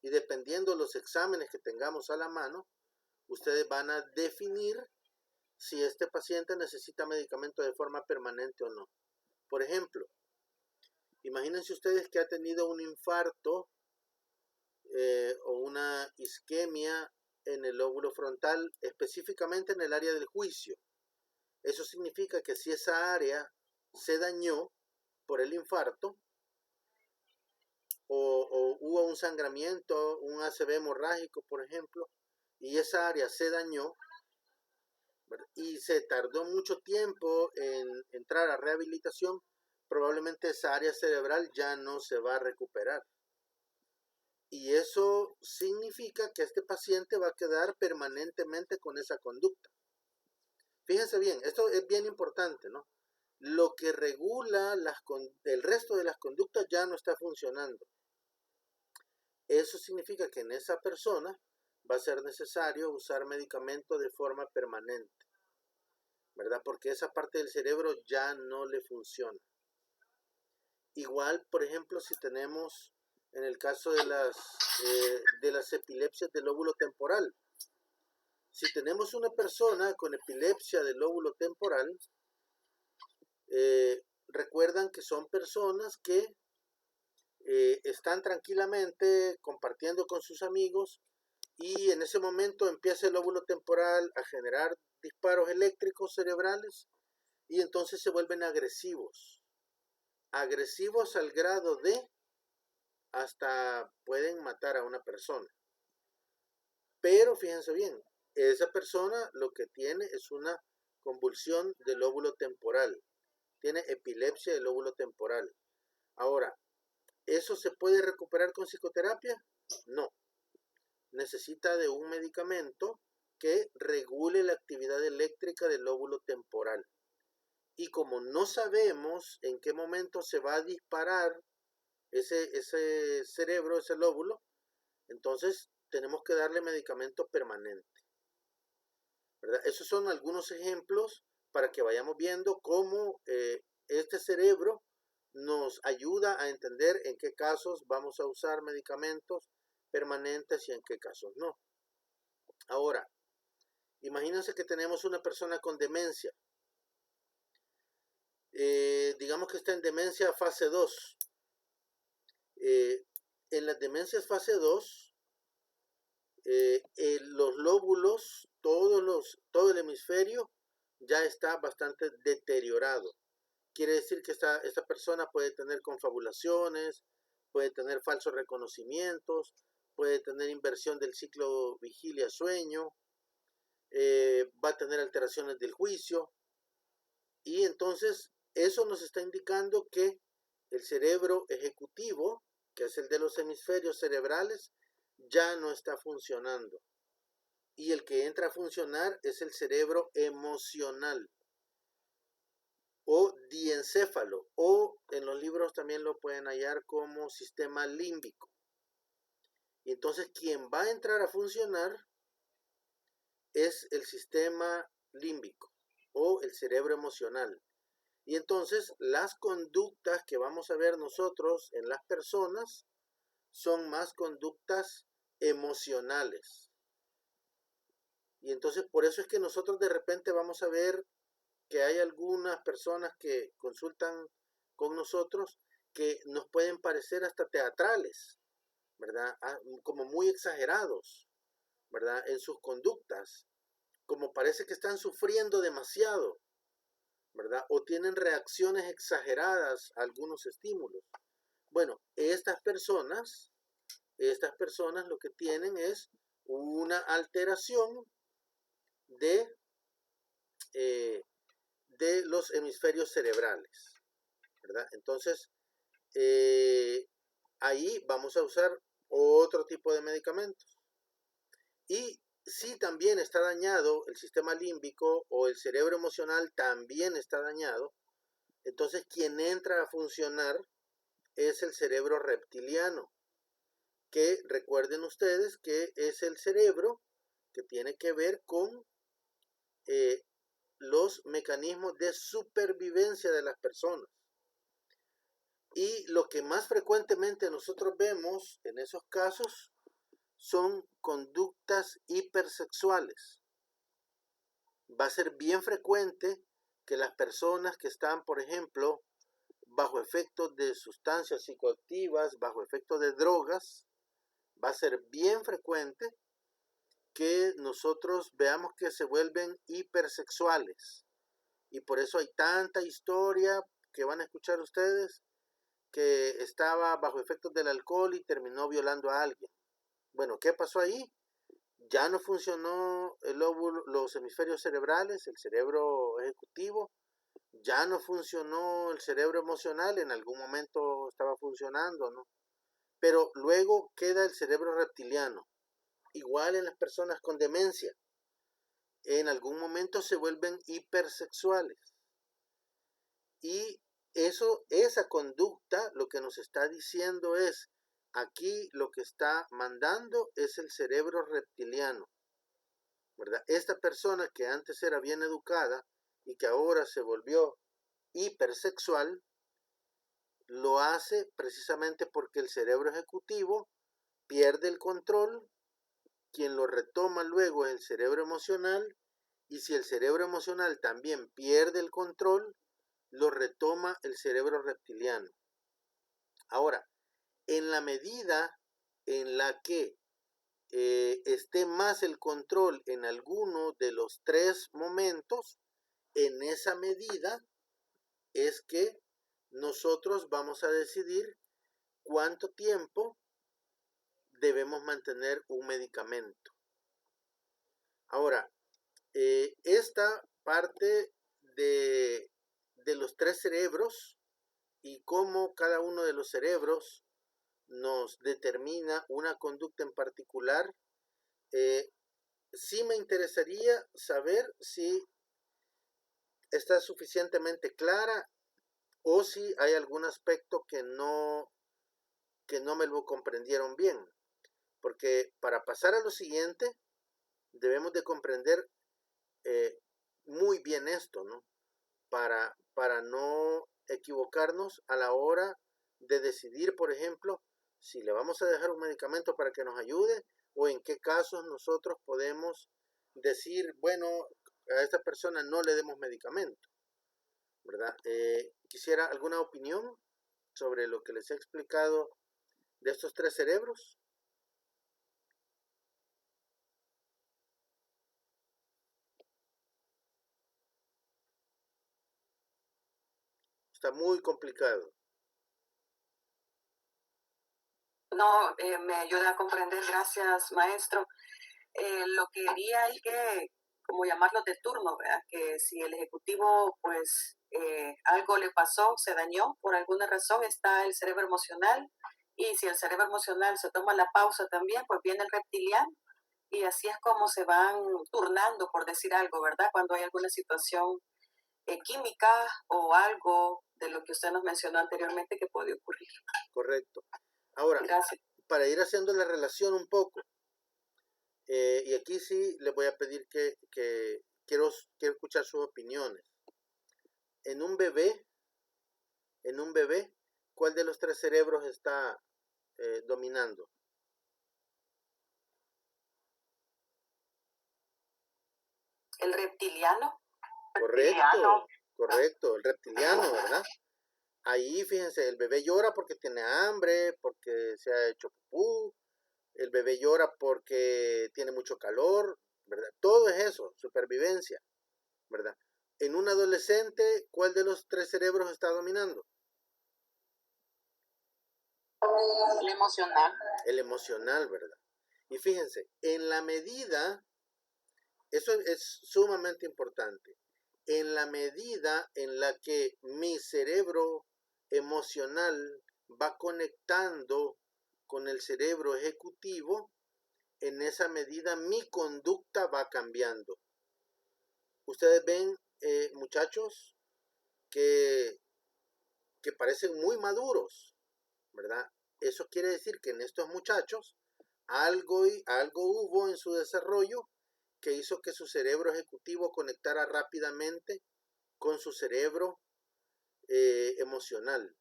y dependiendo los exámenes que tengamos a la mano, ustedes van a definir si este paciente necesita medicamento de forma permanente o no. Por ejemplo, imagínense ustedes que ha tenido un infarto o una isquemia en el lóbulo frontal, específicamente en el área del juicio. Eso significa que si esa área se dañó por el infarto o hubo un sangramiento, un ACV hemorrágico, por ejemplo, y esa área se dañó y se tardó mucho tiempo en entrar a rehabilitación, probablemente esa área cerebral ya no se va a recuperar. Y eso significa que este paciente va a quedar permanentemente con esa conducta. Fíjense bien, esto es bien importante, ¿no? Lo que regula el resto de las conductas ya no está funcionando. Eso significa que en esa persona va a ser necesario usar medicamento de forma permanente, ¿verdad? Porque esa parte del cerebro ya no le funciona. Igual, por ejemplo, si tenemos en el caso de las epilepsias del lóbulo temporal. Si tenemos una persona con epilepsia del lóbulo temporal, recuerdan que son personas que están tranquilamente compartiendo con sus amigos y en ese momento empieza el lóbulo temporal a generar disparos eléctricos cerebrales y entonces se vuelven agresivos al grado de hasta pueden matar a una persona. Pero fíjense bien, esa persona lo que tiene es una convulsión del lóbulo temporal, tiene epilepsia del lóbulo temporal. Ahora, ¿eso se puede recuperar con psicoterapia? No. Necesita de un medicamento que regule la actividad eléctrica del lóbulo temporal. Y como no sabemos en qué momento se va a disparar ese cerebro, ese lóbulo, entonces tenemos que darle medicamento permanente, ¿verdad? Esos son algunos ejemplos para que vayamos viendo cómo este cerebro nos ayuda a entender en qué casos vamos a usar medicamentos permanentes y en qué casos no. Ahora, imagínense que tenemos una persona con demencia. Digamos que está en demencia fase 2. En las demencias fase 2, los lóbulos, todo el hemisferio ya está bastante deteriorado. Quiere decir que esta persona puede tener confabulaciones, puede tener falsos reconocimientos, puede tener inversión del ciclo vigilia-sueño, va a tener alteraciones del juicio, y entonces eso nos está indicando que el cerebro ejecutivo, que es el de los hemisferios cerebrales, ya no está funcionando. Y el que entra a funcionar es el cerebro emocional o diencéfalo, o en los libros también lo pueden hallar como sistema límbico. Y entonces quien va a entrar a funcionar es el sistema límbico o el cerebro emocional. Y entonces las conductas que vamos a ver nosotros en las personas son más conductas emocionales. Y entonces por eso es que nosotros de repente vamos a ver que hay algunas personas que consultan con nosotros que nos pueden parecer hasta teatrales, ¿verdad? Como muy exagerados, ¿verdad? En sus conductas, como parece que están sufriendo demasiado, ¿verdad? O tienen reacciones exageradas a algunos estímulos. Bueno, estas personas lo que tienen es una alteración de los hemisferios cerebrales, ¿verdad? Entonces, ahí vamos a usar otro tipo de medicamentos. Y si también está dañado el sistema límbico o el cerebro emocional también está dañado, entonces quien entra a funcionar es el cerebro reptiliano, que recuerden ustedes que es el cerebro que tiene que ver con los mecanismos de supervivencia de las personas. Y lo que más frecuentemente nosotros vemos en esos casos son conductas hipersexuales. Va a ser bien frecuente que las personas que están, por ejemplo, bajo efectos de sustancias psicoactivas, bajo efectos de drogas, va a ser bien frecuente que nosotros veamos que se vuelven hipersexuales. Y por eso hay tanta historia que van a escuchar ustedes que estaba bajo efectos del alcohol y terminó violando a alguien. Bueno, ¿qué pasó ahí? Ya no funcionó los hemisferios cerebrales, el cerebro ejecutivo, ya no funcionó el cerebro emocional, en algún momento estaba funcionando, ¿no? Pero luego queda el cerebro reptiliano. Igual en las personas con demencia. En algún momento se vuelven hipersexuales. Y esa conducta lo que nos está diciendo es, aquí lo que está mandando es el cerebro reptiliano, ¿verdad? Esta persona que antes era bien educada y que ahora se volvió hipersexual, lo hace precisamente porque el cerebro ejecutivo pierde el control, quien lo retoma luego es el cerebro emocional, y si el cerebro emocional también pierde el control, lo retoma el cerebro reptiliano. Ahora, en la medida en la que esté más el control en alguno de los tres momentos, en esa medida es que nosotros vamos a decidir cuánto tiempo debemos mantener un medicamento. Ahora, esta parte de los tres cerebros y cómo cada uno de los cerebros nos determina una conducta en particular, sí me interesaría saber si está suficientemente clara o si hay algún aspecto que no me lo comprendieron bien. Porque para pasar a lo siguiente, debemos de comprender muy bien esto, ¿no? Para no equivocarnos a la hora de decidir, por ejemplo, si le vamos a dejar un medicamento para que nos ayude o en qué casos nosotros podemos decir, bueno, a esta persona no le demos medicamento, ¿verdad? Quisiera alguna opinión sobre lo que les he explicado de estos tres cerebros. Está muy complicado. No, me ayuda a comprender, gracias maestro. Lo que haría es que, como llamarlo de turno, ¿verdad? Que si el ejecutivo, pues, algo le pasó, se dañó, por alguna razón está el cerebro emocional, y si el cerebro emocional se toma la pausa también, pues viene el reptiliano, y así es como se van turnando, por decir algo, ¿verdad? Cuando hay alguna situación química o algo de lo que usted nos mencionó anteriormente que puede ocurrir. Correcto. Ahora, gracias. Para ir haciendo la relación un poco, y aquí sí les voy a pedir que quiero escuchar sus opiniones. En un bebé, ¿cuál de los tres cerebros está dominando? ¿El reptiliano? Correcto, el reptiliano, ¿verdad? Ahí, fíjense, el bebé llora porque tiene hambre, porque se ha hecho pupú, el bebé llora porque tiene mucho calor, ¿verdad? Todo es eso, supervivencia, ¿verdad? En un adolescente, ¿cuál de los tres cerebros está dominando? El emocional. El emocional, ¿verdad? Y fíjense, en la medida, eso es sumamente importante, en la medida en la que mi cerebro emocional va conectando con el cerebro ejecutivo, en esa medida mi conducta va cambiando. Ustedes ven muchachos que parecen muy maduros, ¿verdad? Eso quiere decir que en estos muchachos algo hubo en su desarrollo que hizo que su cerebro ejecutivo conectara rápidamente con su cerebro emocional.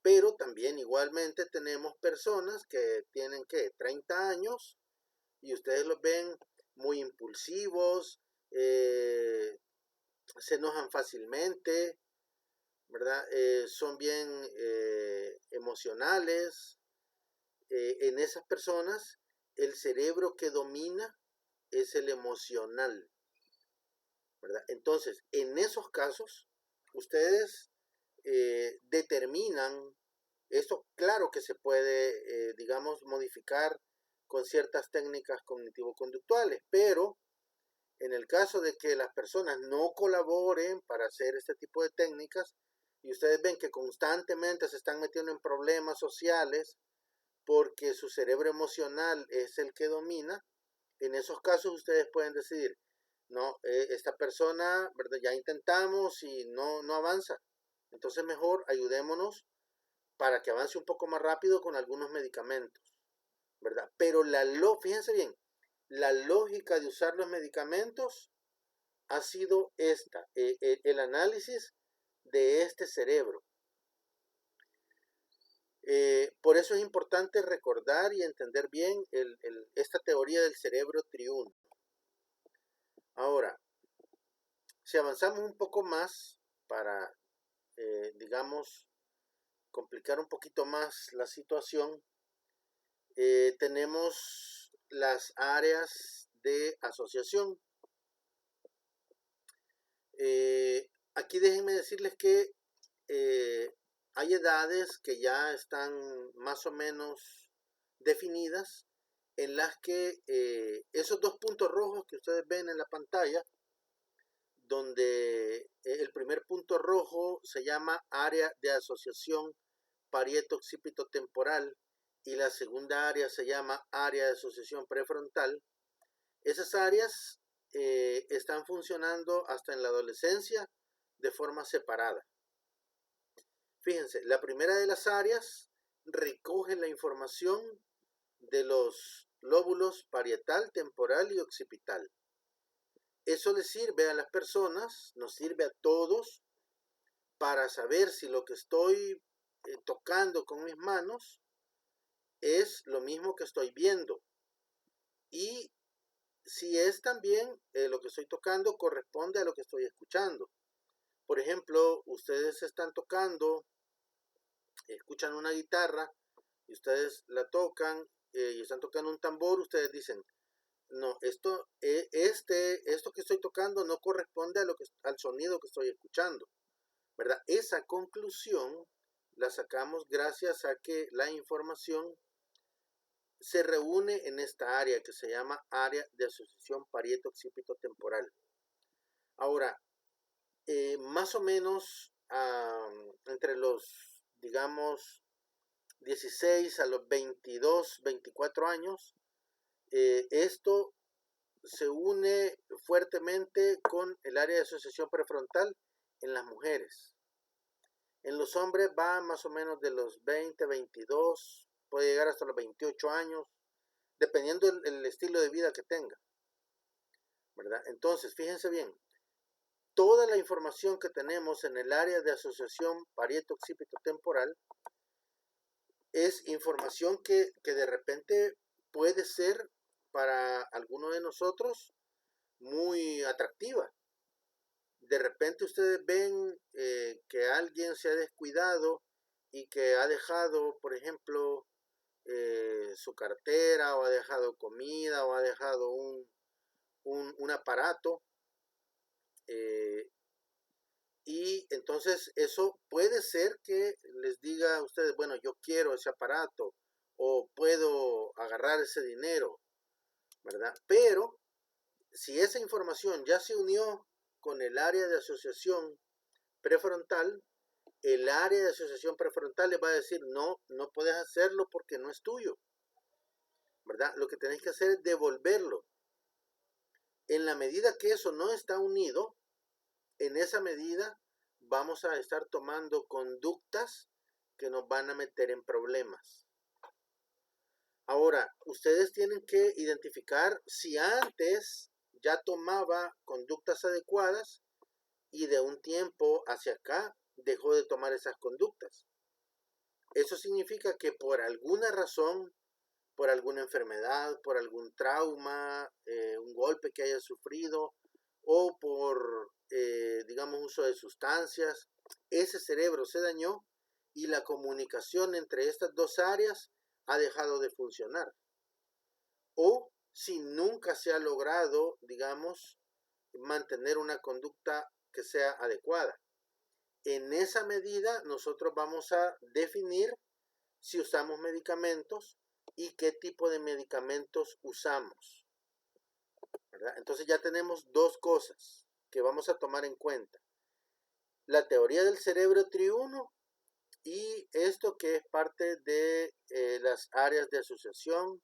Pero también igualmente tenemos personas que tienen 30 años y ustedes los ven muy impulsivos, se enojan fácilmente, ¿verdad? Son bien emocionales. En esas personas el cerebro que domina es el emocional, ¿verdad? Entonces, en esos casos, ustedes determinan, esto claro que se puede, digamos, modificar con ciertas técnicas cognitivo-conductuales, pero en el caso de que las personas no colaboren para hacer este tipo de técnicas y ustedes ven que constantemente se están metiendo en problemas sociales porque su cerebro emocional es el que domina. En esos casos ustedes pueden decidir, no, esta persona, ¿verdad? Ya intentamos y no avanza. Entonces mejor ayudémonos para que avance un poco más rápido con algunos medicamentos, ¿verdad? Pero fíjense bien, la lógica de usar los medicamentos ha sido esta, el análisis de este cerebro. Por eso es importante recordar y entender bien esta teoría del cerebro triuno. Ahora, si avanzamos un poco más para, digamos, complicar un poquito más la situación, tenemos las áreas de asociación. Aquí déjenme decirles que hay edades que ya están más o menos definidas, en las que esos dos puntos rojos que ustedes ven en la pantalla, donde el primer punto rojo se llama área de asociación parieto-occipito temporal y la segunda área se llama área de asociación prefrontal. Esas áreas están funcionando hasta en la adolescencia de forma separada. Fíjense, la primera de las áreas recoge la información de los lóbulos parietal, temporal y occipital. Eso les sirve a las personas, nos sirve a todos para saber si lo que estoy tocando con mis manos es lo mismo que estoy viendo y si es también lo que estoy tocando corresponde a lo que estoy escuchando. Por ejemplo, ustedes están tocando, escuchan una guitarra y ustedes la tocan y están tocando un tambor, ustedes dicen, no, esto que estoy tocando no corresponde al sonido que estoy escuchando, ¿verdad? Esa conclusión la sacamos gracias a que la información se reúne en esta área que se llama área de asociación parieto-occipito temporal. Ahora, más o menos entre los, digamos, 16 a los 22, 24 años, esto se une fuertemente con el área de asociación prefrontal en las mujeres. En los hombres va más o menos de los 20, 22, puede llegar hasta los 28 años, dependiendo el estilo de vida que tenga, ¿verdad? Entonces, fíjense bien, toda la información que tenemos en el área de asociación parieto-occipito temporal es información que de repente puede ser para alguno de nosotros muy atractiva. De repente ustedes ven que alguien se ha descuidado y que ha dejado, por ejemplo, su cartera, o ha dejado comida, o ha dejado un aparato, y entonces eso puede ser que les diga a ustedes, bueno, yo quiero ese aparato, o puedo agarrar ese dinero, ¿verdad? Pero si esa información ya se unió con el área de asociación prefrontal, el área de asociación prefrontal les va a decir, no puedes hacerlo porque no es tuyo, ¿verdad? Lo que tenés que hacer es devolverlo. En la medida que eso no está unido, en esa medida vamos a estar tomando conductas que nos van a meter en problemas. Ahora, ustedes tienen que identificar si antes ya tomaba conductas adecuadas y de un tiempo hacia acá dejó de tomar esas conductas. Eso significa que por alguna razón, por alguna enfermedad, por algún trauma, un golpe que haya sufrido o por, digamos, uso de sustancias, ese cerebro se dañó y la comunicación entre estas dos áreas ha dejado de funcionar. O si nunca se ha logrado, digamos, mantener una conducta que sea adecuada. En esa medida nosotros vamos a definir si usamos medicamentos y qué tipo de medicamentos usamos, ¿verdad? Entonces ya tenemos dos cosas que vamos a tomar en cuenta. La teoría del cerebro triuno y esto que es parte de las áreas de asociación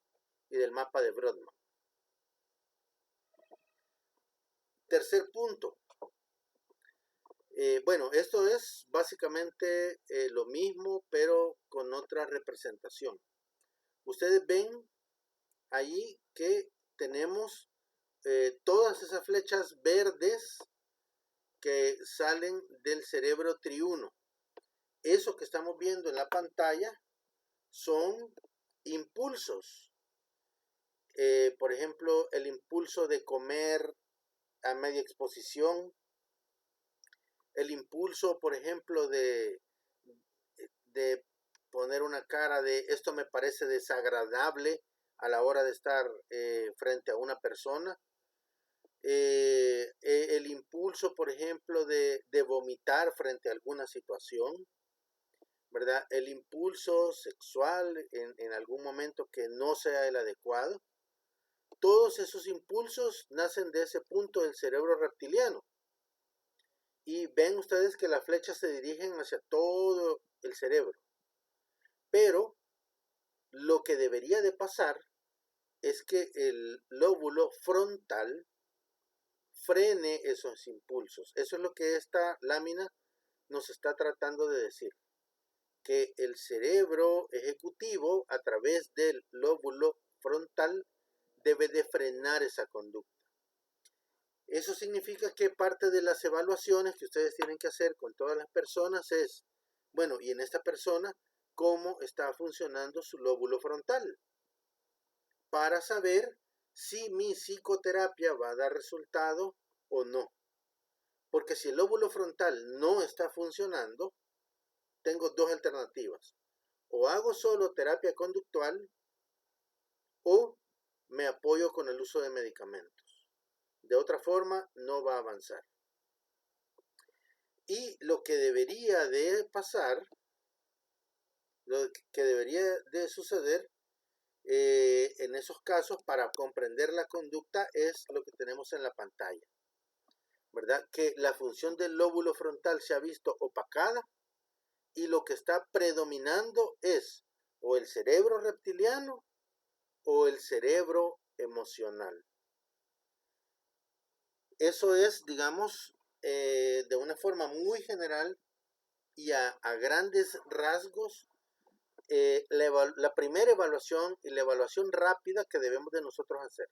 y del mapa de Brodmann. Tercer punto. Bueno, esto es básicamente lo mismo, pero con otra representación. Ustedes ven ahí que tenemos todas esas flechas verdes que salen del cerebro triuno. Eso que estamos viendo en la pantalla son impulsos. Por ejemplo, el impulso de comer a media exposición, el impulso, por ejemplo, de poner una cara de esto me parece desagradable a la hora de estar frente a una persona, el impulso, por ejemplo, de vomitar frente a alguna situación, ¿verdad? El impulso sexual en algún momento que no sea el adecuado. Todos esos impulsos nacen de ese punto del cerebro reptiliano. Y ven ustedes que las flechas se dirigen hacia todo el cerebro. Pero lo que debería de pasar es que el lóbulo frontal frene esos impulsos. Eso es lo que esta lámina nos está tratando de decir. Que el cerebro ejecutivo, a través del lóbulo frontal, debe de frenar esa conducta. Eso significa que parte de las evaluaciones que ustedes tienen que hacer con todas las personas es, bueno, y en esta persona, ¿cómo está funcionando su lóbulo frontal? Para saber si mi psicoterapia va a dar resultado o no. Porque si el lóbulo frontal no está funcionando, tengo dos alternativas. O hago solo terapia conductual o me apoyo con el uso de medicamentos. De otra forma, no va a avanzar. Y lo que debería de pasar, lo que debería de suceder en esos casos para comprender la conducta es lo que tenemos en la pantalla, ¿verdad? Que la función del lóbulo frontal se ha visto opacada y lo que está predominando es o el cerebro reptiliano o el cerebro emocional. Eso es, digamos, de una forma muy general y a grandes rasgos, la primera evaluación y la evaluación rápida que debemos de nosotros hacer,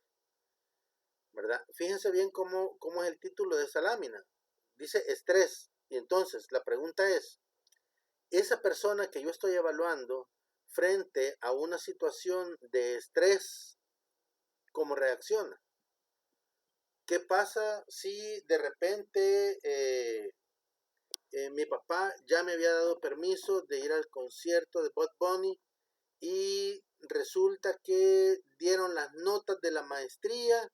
¿verdad? Fíjense bien cómo es el título de esa lámina. Dice estrés. Y entonces la pregunta es, esa persona que yo estoy evaluando frente a una situación de estrés, ¿cómo reacciona? ¿Qué pasa si de repente mi papá ya me había dado permiso de ir al concierto de Bad Bunny y resulta que dieron las notas de la maestría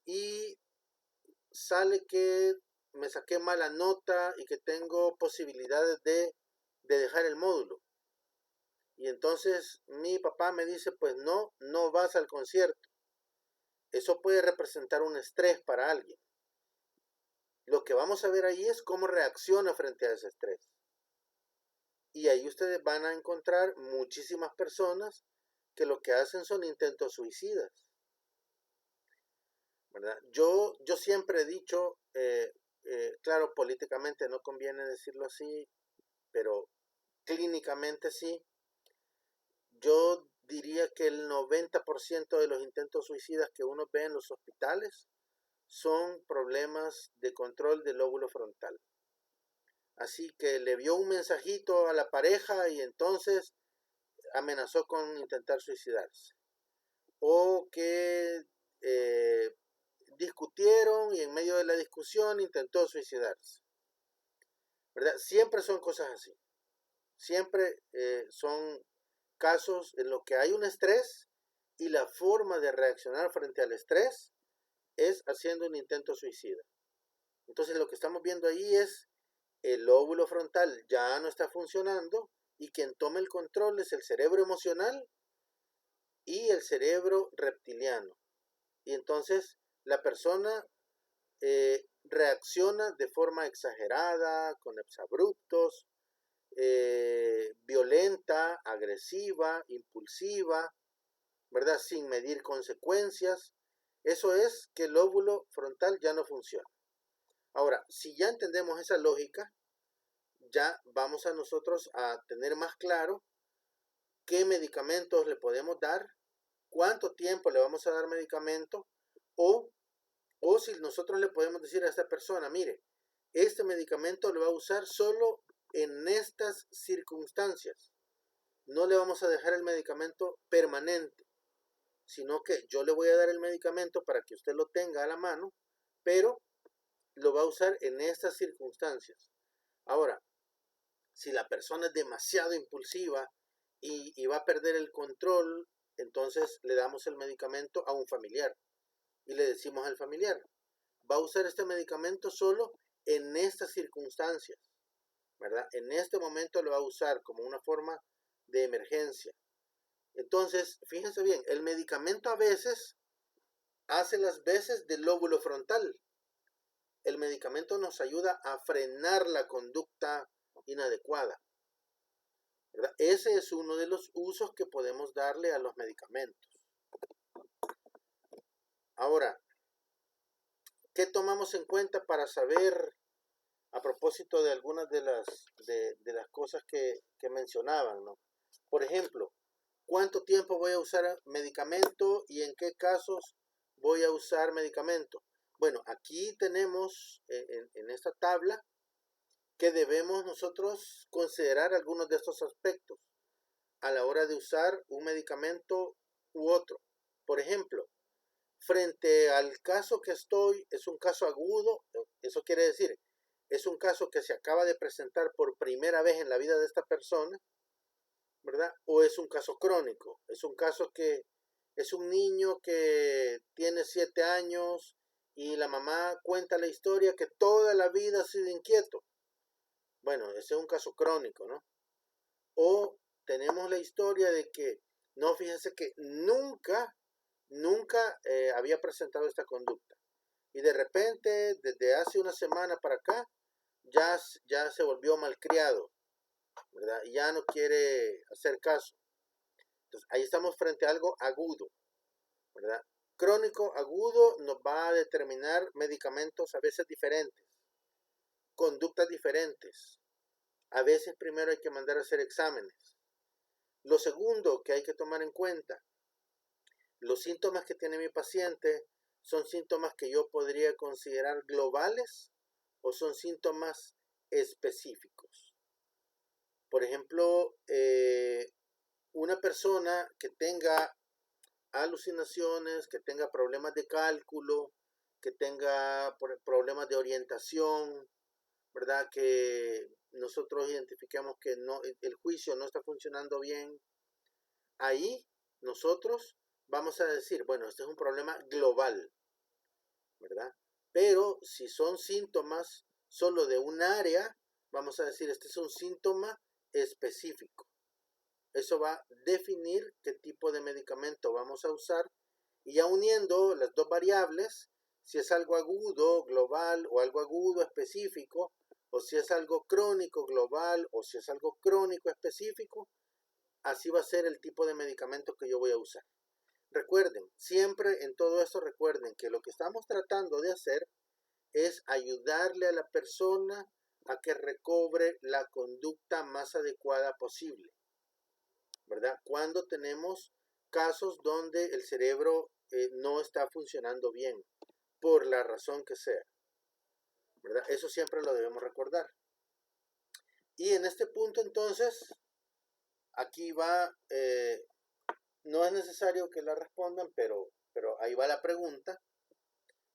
y sale que me saqué mala nota y que tengo posibilidades de dejar el módulo? Y entonces mi papá me dice, pues no vas al concierto. Eso puede representar un estrés para alguien. Lo que vamos a ver ahí es cómo reacciona frente a ese estrés. Y ahí ustedes van a encontrar muchísimas personas que lo que hacen son intentos suicidas, ¿verdad? Yo siempre he dicho, claro, políticamente no conviene decirlo así, pero clínicamente sí. Yo diría que el 90% de los intentos suicidas que uno ve en los hospitales son problemas de control del lóbulo frontal. Así que le vio un mensajito a la pareja y entonces amenazó con intentar suicidarse. O que discutieron y en medio de la discusión intentó suicidarse, ¿verdad? Siempre son cosas así. Siempre son casos en los que hay un estrés y la forma de reaccionar frente al estrés es haciendo un intento suicida. Entonces lo que estamos viendo ahí es el lóbulo frontal ya no está funcionando y quien toma el control es el cerebro emocional y el cerebro reptiliano. Y entonces la persona reacciona de forma exagerada, con exabruptos, violenta, agresiva, impulsiva, ¿verdad? Sin medir consecuencias. Eso es que el lóbulo frontal ya no funciona. Ahora, si ya entendemos esa lógica, ya vamos a nosotros a tener más claro qué medicamentos le podemos dar, cuánto tiempo le vamos a dar medicamento, o si nosotros le podemos decir a esta persona, mire, este medicamento lo va a usar solo en estas circunstancias. No le vamos a dejar el medicamento permanente, sino que yo le voy a dar el medicamento para que usted lo tenga a la mano, pero lo va a usar en estas circunstancias. Ahora, si la persona es demasiado impulsiva y va a perder el control, entonces le damos el medicamento a un familiar y le decimos al familiar, va a usar este medicamento solo en estas circunstancias, ¿verdad? En este momento lo va a usar como una forma de emergencia. Entonces, fíjense bien, el medicamento a veces hace las veces del lóbulo frontal. El medicamento nos ayuda a frenar la conducta inadecuada, ¿verdad? Ese es uno de los usos que podemos darle a los medicamentos. Ahora, ¿qué tomamos en cuenta para saber, a propósito de algunas de las cosas que mencionaban, ¿no? Por ejemplo, ¿cuánto tiempo voy a usar medicamento y en qué casos voy a usar medicamento? Bueno, aquí tenemos en esta tabla que debemos nosotros considerar algunos de estos aspectos a la hora de usar un medicamento u otro. Por ejemplo, frente al caso que estoy, es un caso agudo, eso quiere decir, es un caso que se acaba de presentar por primera vez en la vida de esta persona, ¿verdad? O es un caso crónico, es un caso que es un niño que tiene 7 años y la mamá cuenta la historia que toda la vida ha sido inquieto. Bueno, ese es un caso crónico, ¿no? O tenemos la historia de que, no, fíjense que nunca había presentado esta conducta. Y de repente, desde hace una semana para acá, ya se volvió malcriado, ¿verdad? Y ya no quiere hacer caso. Entonces, ahí estamos frente a algo agudo, ¿verdad? Crónico, agudo, nos va a determinar medicamentos a veces diferentes, conductas diferentes. A veces primero hay que mandar a hacer exámenes. Lo segundo que hay que tomar en cuenta, los síntomas que tiene mi paciente son síntomas que yo podría considerar globales o son síntomas específicos. Por ejemplo, una persona que tenga alucinaciones, que tenga problemas de cálculo, que tenga problemas de orientación, ¿verdad? Que nosotros identifiquemos que el juicio no está funcionando bien. Ahí nosotros vamos a decir, bueno, este es un problema global, ¿verdad? Pero si son síntomas solo de un área, vamos a decir, este es un síntoma específico. Eso va a definir qué tipo de medicamento vamos a usar y ya uniendo las dos variables, si es algo agudo, global o algo agudo, específico, o si es algo crónico, global o si es algo crónico, específico, así va a ser el tipo de medicamento que yo voy a usar. Recuerden, siempre en todo esto recuerden que lo que estamos tratando de hacer es ayudarle a la persona a que recobre la conducta más adecuada posible, ¿verdad? Cuando tenemos casos donde el cerebro no está funcionando bien, por la razón que sea, ¿verdad? Eso siempre lo debemos recordar. Y en este punto entonces, aquí va, no es necesario que la respondan, pero ahí va la pregunta.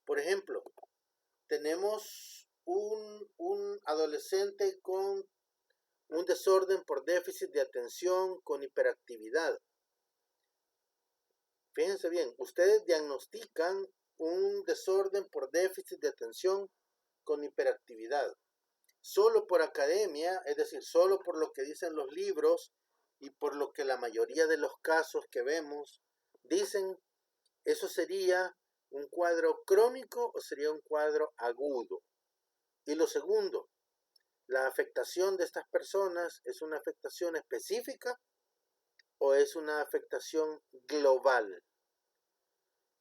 Por ejemplo, tenemos un adolescente con un desorden por déficit de atención con hiperactividad. Fíjense bien, ustedes diagnostican un desorden por déficit de atención con hiperactividad. Solo por academia, es decir, solo por lo que dicen los libros y por lo que la mayoría de los casos que vemos dicen, eso sería un cuadro crónico o sería un cuadro agudo. Y lo segundo, ¿La afectación de estas personas es una afectación específica o es una afectación global?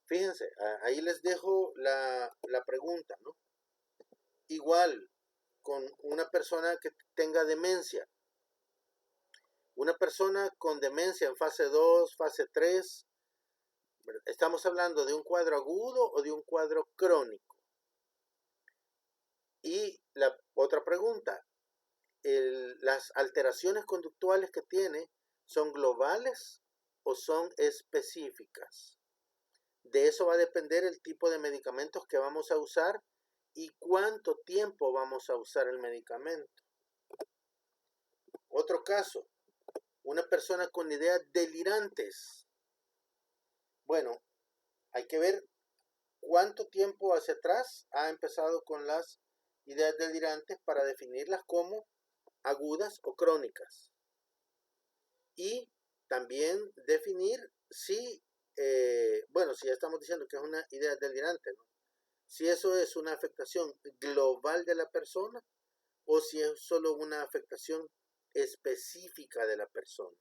Fíjense, ahí les dejo la pregunta, ¿no? Igual, con una persona que tenga demencia. Una persona con demencia en fase 2, fase 3, ¿estamos hablando de un cuadro agudo o de un cuadro crónico? Y la otra pregunta, ¿las alteraciones conductuales que tiene son globales o son específicas? De eso va a depender el tipo de medicamentos que vamos a usar y cuánto tiempo vamos a usar el medicamento. Otro caso, una persona con ideas delirantes. Bueno, hay que ver cuánto tiempo hacia atrás ha empezado con las ideas delirantes para definirlas como agudas o crónicas. Y también definir si, si ya estamos diciendo que es una idea delirante, ¿no? Si eso es una afectación global de la persona o si es solo una afectación específica de la persona,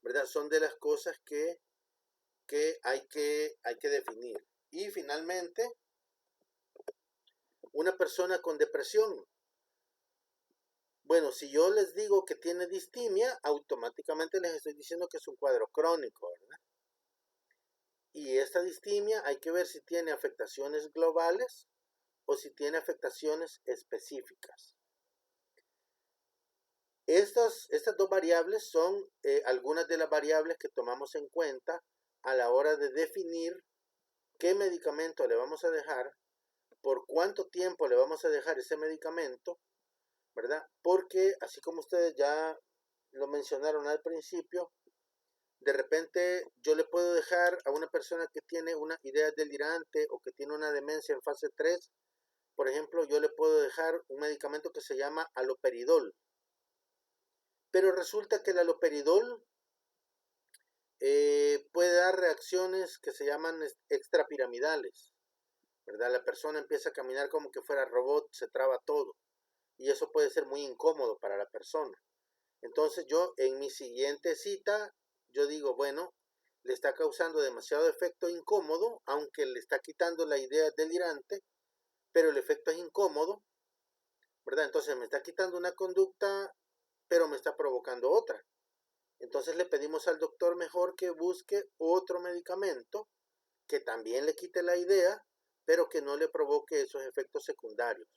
¿verdad? Son de las cosas que hay que definir. Y finalmente, una persona con depresión. Bueno, si yo les digo que tiene distimia, automáticamente les estoy diciendo que es un cuadro crónico, ¿verdad? Y esta distimia hay que ver si tiene afectaciones globales o si tiene afectaciones específicas. Estas dos variables son algunas de las variables que tomamos en cuenta a la hora de definir qué medicamento le vamos a dejar, por cuánto tiempo le vamos a dejar ese medicamento, ¿verdad? Porque así como ustedes ya lo mencionaron al principio, de repente yo le puedo dejar a una persona que tiene una idea delirante o que tiene una demencia en fase 3, por ejemplo, yo le puedo dejar un medicamento que se llama haloperidol. Pero resulta que el haloperidol puede dar reacciones que se llaman extrapiramidales, ¿verdad? La persona empieza a caminar como que fuera robot, se traba todo. Y eso puede ser muy incómodo para la persona. Entonces yo en mi siguiente cita, yo digo, bueno, le está causando demasiado efecto incómodo, aunque le está quitando la idea delirante, pero el efecto es incómodo, ¿verdad? Entonces me está quitando una conducta, pero me está provocando otra. Entonces le pedimos al doctor mejor que busque otro medicamento que también le quite la idea, pero que no le provoque esos efectos secundarios,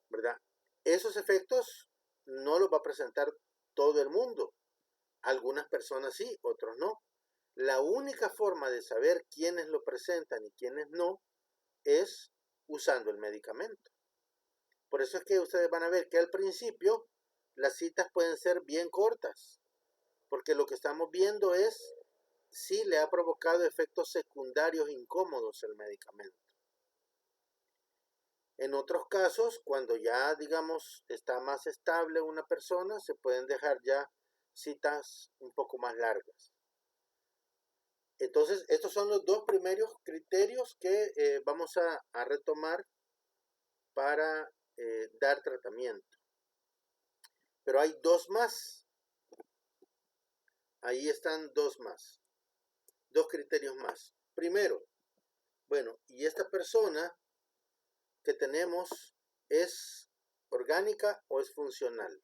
¿verdad? Esos efectos no los va a presentar todo el mundo. Algunas personas sí, otros no. La única forma de saber quiénes lo presentan y quiénes no es usando el medicamento. Por eso es que ustedes van a ver que al principio las citas pueden ser bien cortas, porque lo que estamos viendo es si le ha provocado efectos secundarios incómodos el medicamento. En otros casos, cuando ya, digamos, está más estable una persona, se pueden dejar ya citas un poco más largas. Entonces, estos son los dos primeros criterios que vamos a retomar para dar tratamiento. Pero hay dos más. Ahí están dos más. Dos criterios más. Primero, bueno, ¿y esta persona que tenemos es orgánica o es funcional?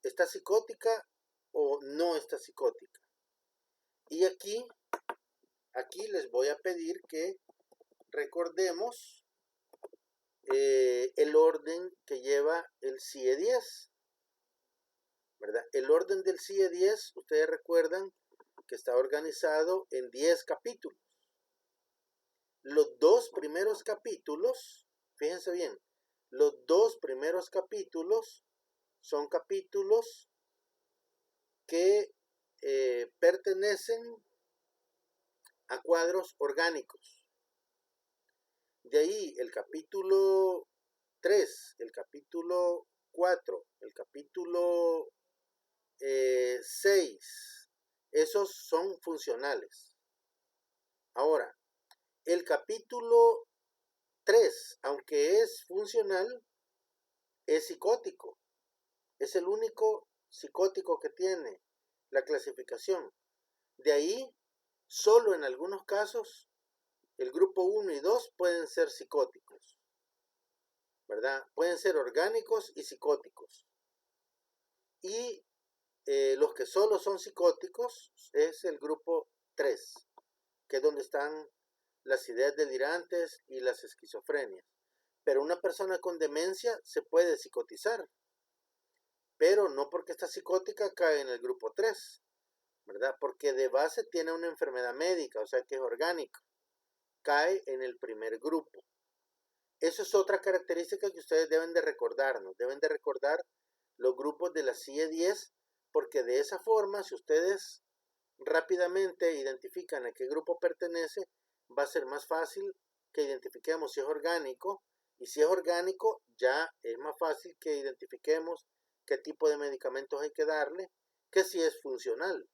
¿Está psicótica o no está psicótica? Y aquí les voy a pedir que recordemos el orden que lleva el CIE 10, ¿verdad? El orden del CIE 10, ustedes recuerdan que está organizado en 10 capítulos. Los dos primeros capítulos, fíjense bien, los dos primeros capítulos son capítulos que pertenecen a cuadros orgánicos. De ahí el capítulo 3, el capítulo 4, el capítulo 6, esos son funcionales. Ahora, el capítulo 3, aunque es funcional, es psicótico. Es el único psicótico que tiene la clasificación. De ahí, solo en algunos casos, el grupo 1 y 2 pueden ser psicóticos, ¿verdad? Pueden ser orgánicos y psicóticos. Y los que solo son psicóticos es el grupo 3, que es donde están las ideas delirantes y las esquizofrenias. Pero una persona con demencia se puede psicotizar, pero no porque está psicótica cae en el grupo 3, ¿verdad? Porque de base tiene una enfermedad médica, o sea que es orgánica, cae en el primer grupo. Eso es otra característica que ustedes deben de recordarnos, deben de recordar los grupos de la CIE 10, porque de esa forma, si ustedes rápidamente identifican a qué grupo pertenece, va a ser más fácil que identifiquemos si es orgánico, y si es orgánico ya es más fácil que identifiquemos qué tipo de medicamentos hay que darle, que si es funcional,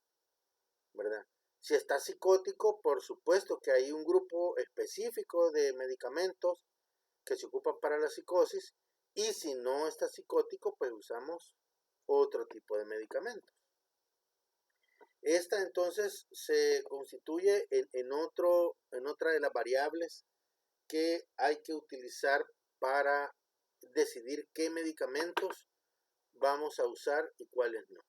¿verdad? Si está psicótico, por supuesto que hay un grupo específico de medicamentos que se ocupan para la psicosis, y si no está psicótico, pues usamos otro tipo de medicamentos. Esta entonces se constituye en otra de las variables que hay que utilizar para decidir qué medicamentos vamos a usar y cuáles no.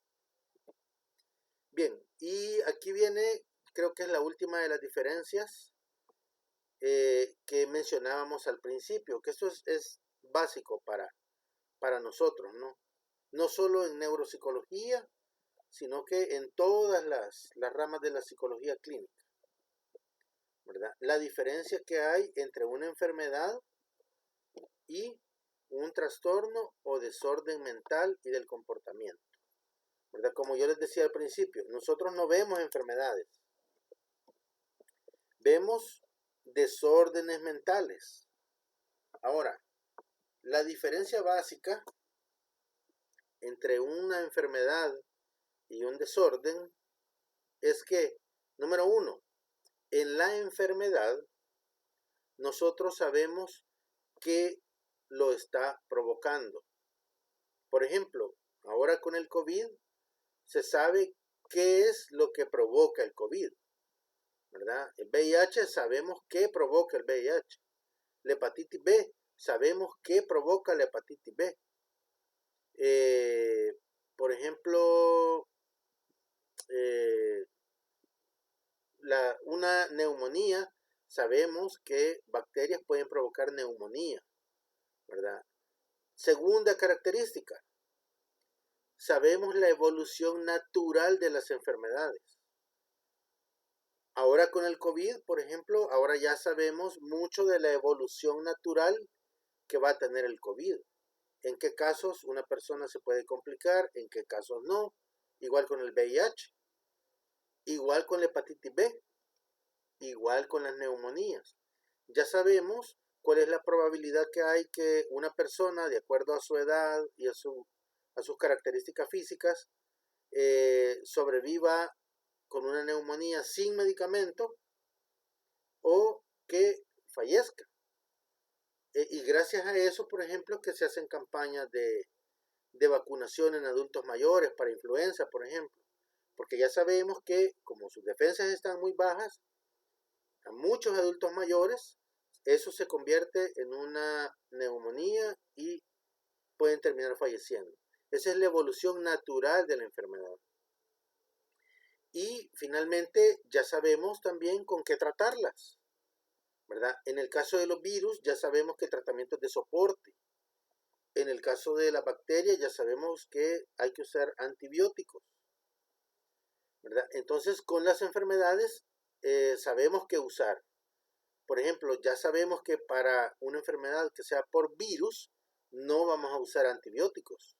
Bien, y aquí viene, creo que es la última de las diferencias que mencionábamos al principio, que esto es básico para nosotros, ¿no? No solo en neuropsicología, sino que en todas las ramas de la psicología clínica, ¿verdad? La diferencia que hay entre una enfermedad y un trastorno o desorden mental y del comportamiento, ¿verdad? Como yo les decía al principio, nosotros no vemos enfermedades, vemos desórdenes mentales. Ahora, la diferencia básica entre una enfermedad y un desorden es que, número 1, en la enfermedad nosotros sabemos qué lo está provocando. Por ejemplo, ahora con el COVID se sabe qué es lo que provoca el COVID, ¿verdad? El VIH sabemos qué provoca el VIH. La hepatitis B sabemos qué provoca la hepatitis B. Por ejemplo, una neumonía, sabemos que bacterias pueden provocar neumonía, ¿verdad? Segunda característica, sabemos la evolución natural de las enfermedades. Ahora con el COVID, por ejemplo, ahora ya sabemos mucho de la evolución natural que va a tener el COVID. En qué casos una persona se puede complicar, en qué casos no. Igual con el VIH, igual con la hepatitis B, igual con las neumonías. Ya sabemos cuál es la probabilidad que hay que una persona, de acuerdo a su edad y a sus características físicas, sobreviva con una neumonía sin medicamento o que fallezca. Y gracias a eso, por ejemplo, que se hacen campañas de vacunación en adultos mayores para influenza, por ejemplo. Porque ya sabemos que como sus defensas están muy bajas, a muchos adultos mayores eso se convierte en una neumonía y pueden terminar falleciendo. Esa es la evolución natural de la enfermedad. Y finalmente ya sabemos también con qué tratarlas, ¿verdad? En el caso de los virus ya sabemos que tratamientos de soporte. En el caso de las bacterias ya sabemos que hay que usar antibióticos, ¿verdad? Entonces con las enfermedades sabemos qué usar. Por ejemplo, ya sabemos que para una enfermedad que sea por virus no vamos a usar antibióticos,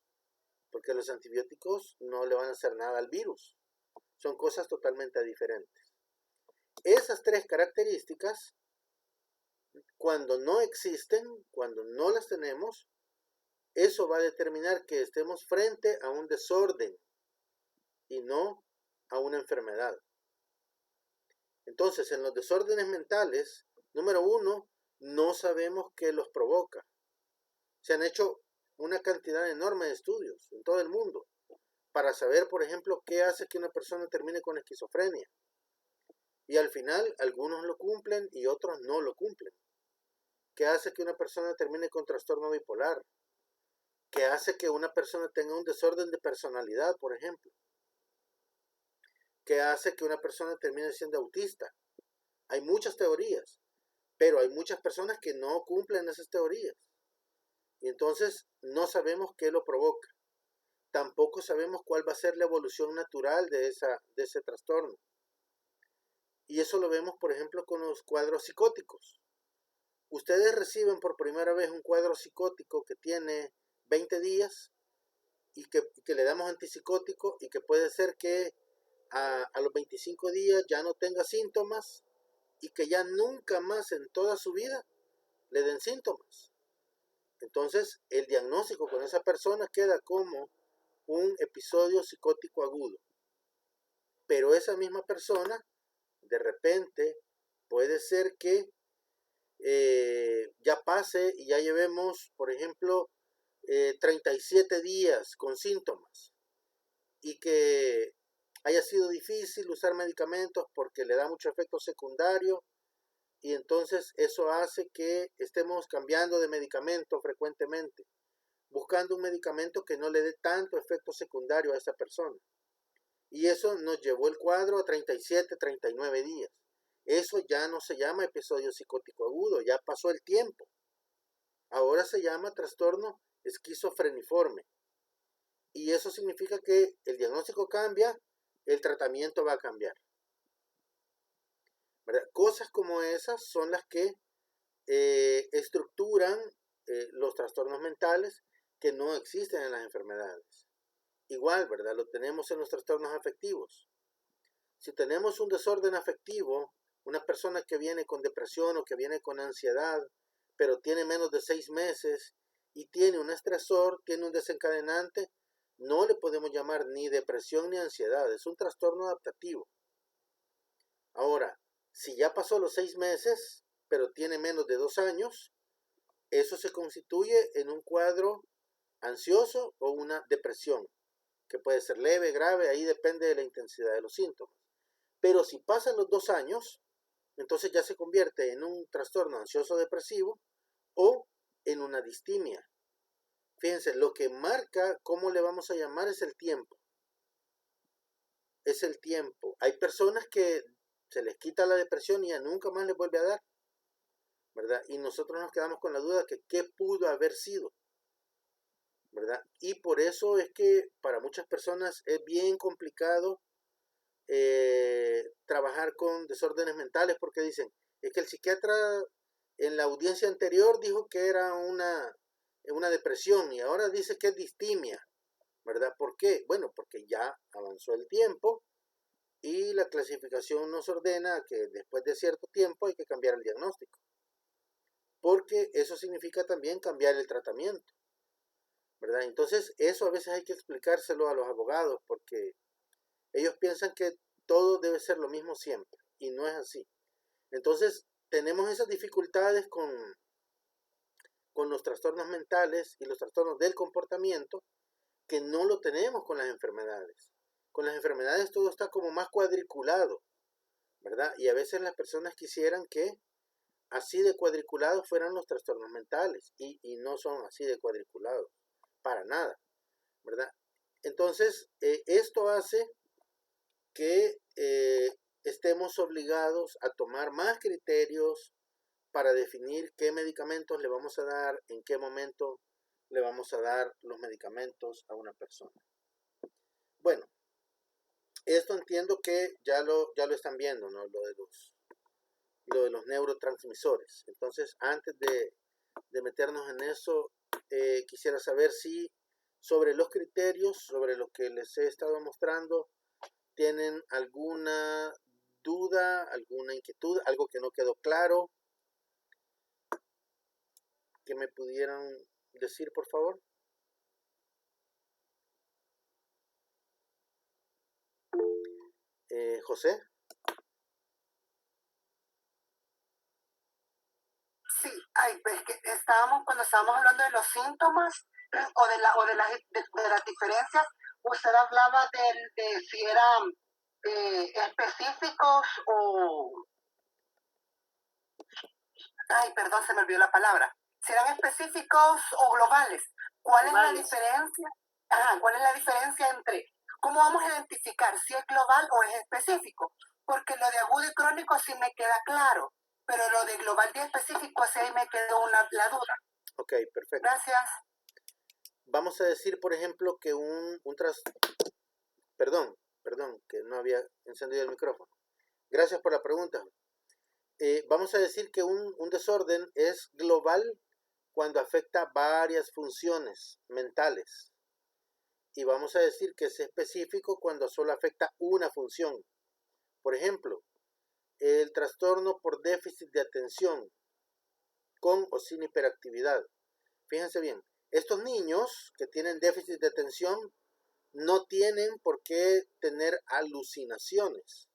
porque los antibióticos no le van a hacer nada al virus. Son cosas totalmente diferentes. Esas tres características, cuando no existen, cuando no las tenemos, eso va a determinar que estemos frente a un desorden y no a una enfermedad. Entonces, en los desórdenes mentales, número 1, no sabemos qué los provoca. Se han hecho una cantidad enorme de estudios en todo el mundo para saber, por ejemplo, qué hace que una persona termine con esquizofrenia. Y al final, algunos lo cumplen y otros no lo cumplen. ¿Qué hace que una persona termine con trastorno bipolar? ¿Qué hace que una persona tenga un desorden de personalidad, por ejemplo? ¿Qué hace que una persona termine siendo autista? Hay muchas teorías, pero hay muchas personas que no cumplen esas teorías. Y entonces no sabemos qué lo provoca. Tampoco sabemos cuál va a ser la evolución natural de ese trastorno. Y eso lo vemos, por ejemplo, con los cuadros psicóticos. Ustedes reciben por primera vez un cuadro psicótico que tiene 20 días y que le damos antipsicótico y que puede ser que a los 25 días ya no tenga síntomas y que ya nunca más en toda su vida le den síntomas. Entonces, el diagnóstico con esa persona queda como un episodio psicótico agudo. Pero esa misma persona, de repente, puede ser que ya pase y ya llevemos, por ejemplo, 37 días con síntomas y que haya sido difícil usar medicamentos porque le da mucho efecto secundario y entonces eso hace que estemos cambiando de medicamento frecuentemente, buscando un medicamento que no le dé tanto efecto secundario a esa persona. Y eso nos llevó el cuadro a 37, 39 días. Eso ya no se llama episodio psicótico agudo, ya pasó el tiempo. Ahora se llama trastorno esquizofreniforme. Y eso significa que el diagnóstico cambia, el tratamiento va a cambiar. ¿Verdad? Cosas como esas son las que estructuran los trastornos mentales que no existen en las enfermedades. Igual, ¿verdad? Lo tenemos en los trastornos afectivos. Si tenemos un desorden afectivo, una persona que viene con depresión o que viene con ansiedad, pero tiene menos de 6 meses y tiene un estresor, tiene un desencadenante, no le podemos llamar ni depresión ni ansiedad, es un trastorno adaptativo. Ahora, si ya pasó los 6 meses, pero tiene menos de 2 años, eso se constituye en un cuadro ansioso o una depresión, que puede ser leve, grave, ahí depende de la intensidad de los síntomas. Pero si pasan los 2 años, entonces ya se convierte en un trastorno ansioso depresivo o en una distimia. Fíjense, lo que marca cómo le vamos a llamar es el tiempo. Es el tiempo. Hay personas que se les quita la depresión y ya nunca más les vuelve a dar, ¿verdad? Y nosotros nos quedamos con la duda que qué pudo haber sido, ¿verdad? Y por eso es que para muchas personas es bien complicado trabajar con desórdenes mentales porque dicen, es que el psiquiatra en la audiencia anterior dijo que era una depresión y ahora dice que es distimia, ¿verdad? ¿Por qué? Bueno, porque ya avanzó el tiempo y la clasificación nos ordena que después de cierto tiempo hay que cambiar el diagnóstico, porque eso significa también cambiar el tratamiento, ¿verdad? Entonces eso a veces hay que explicárselo a los abogados porque ellos piensan que todo debe ser lo mismo siempre y no es así. Entonces tenemos esas dificultades con los trastornos mentales y los trastornos del comportamiento que no lo tenemos con las enfermedades. Con las enfermedades todo está como más cuadriculado, ¿verdad? Y a veces las personas quisieran que así de cuadriculados fueran los trastornos mentales y no son así de cuadriculados, para nada, ¿verdad? Entonces, esto hace que estemos obligados a tomar más criterios para definir qué medicamentos le vamos a dar, en qué momento le vamos a dar los medicamentos a una persona. Bueno, esto entiendo que ya lo están viendo, ¿no? Lo de los neurotransmisores. Entonces, antes de meternos en eso, quisiera saber si sobre los criterios, sobre lo que les he estado mostrando, tienen alguna duda, alguna inquietud, algo que no quedó claro, que me pudieran decir, por favor. José. Sí, Pues que cuando estábamos hablando de los síntomas o de las diferencias, usted hablaba de si eran específicos o... perdón, se me olvidó la palabra. Si eran específicos o globales. ¿Cuál es la diferencia? ¿Cuál es la diferencia entre cómo vamos a identificar si es global o es específico? Porque lo de agudo y crónico sí me queda claro, pero lo de global y específico sí ahí me quedó la duda. Ok, perfecto. Gracias. Vamos a decir, por ejemplo, que Perdón, que no había encendido el micrófono. Gracias por la pregunta. Vamos a decir que un desorden es global cuando afecta varias funciones mentales. Y vamos a decir que es específico cuando solo afecta una función. Por ejemplo, el trastorno por déficit de atención con o sin hiperactividad. Fíjense bien, estos niños que tienen déficit de atención no tienen por qué tener alucinaciones.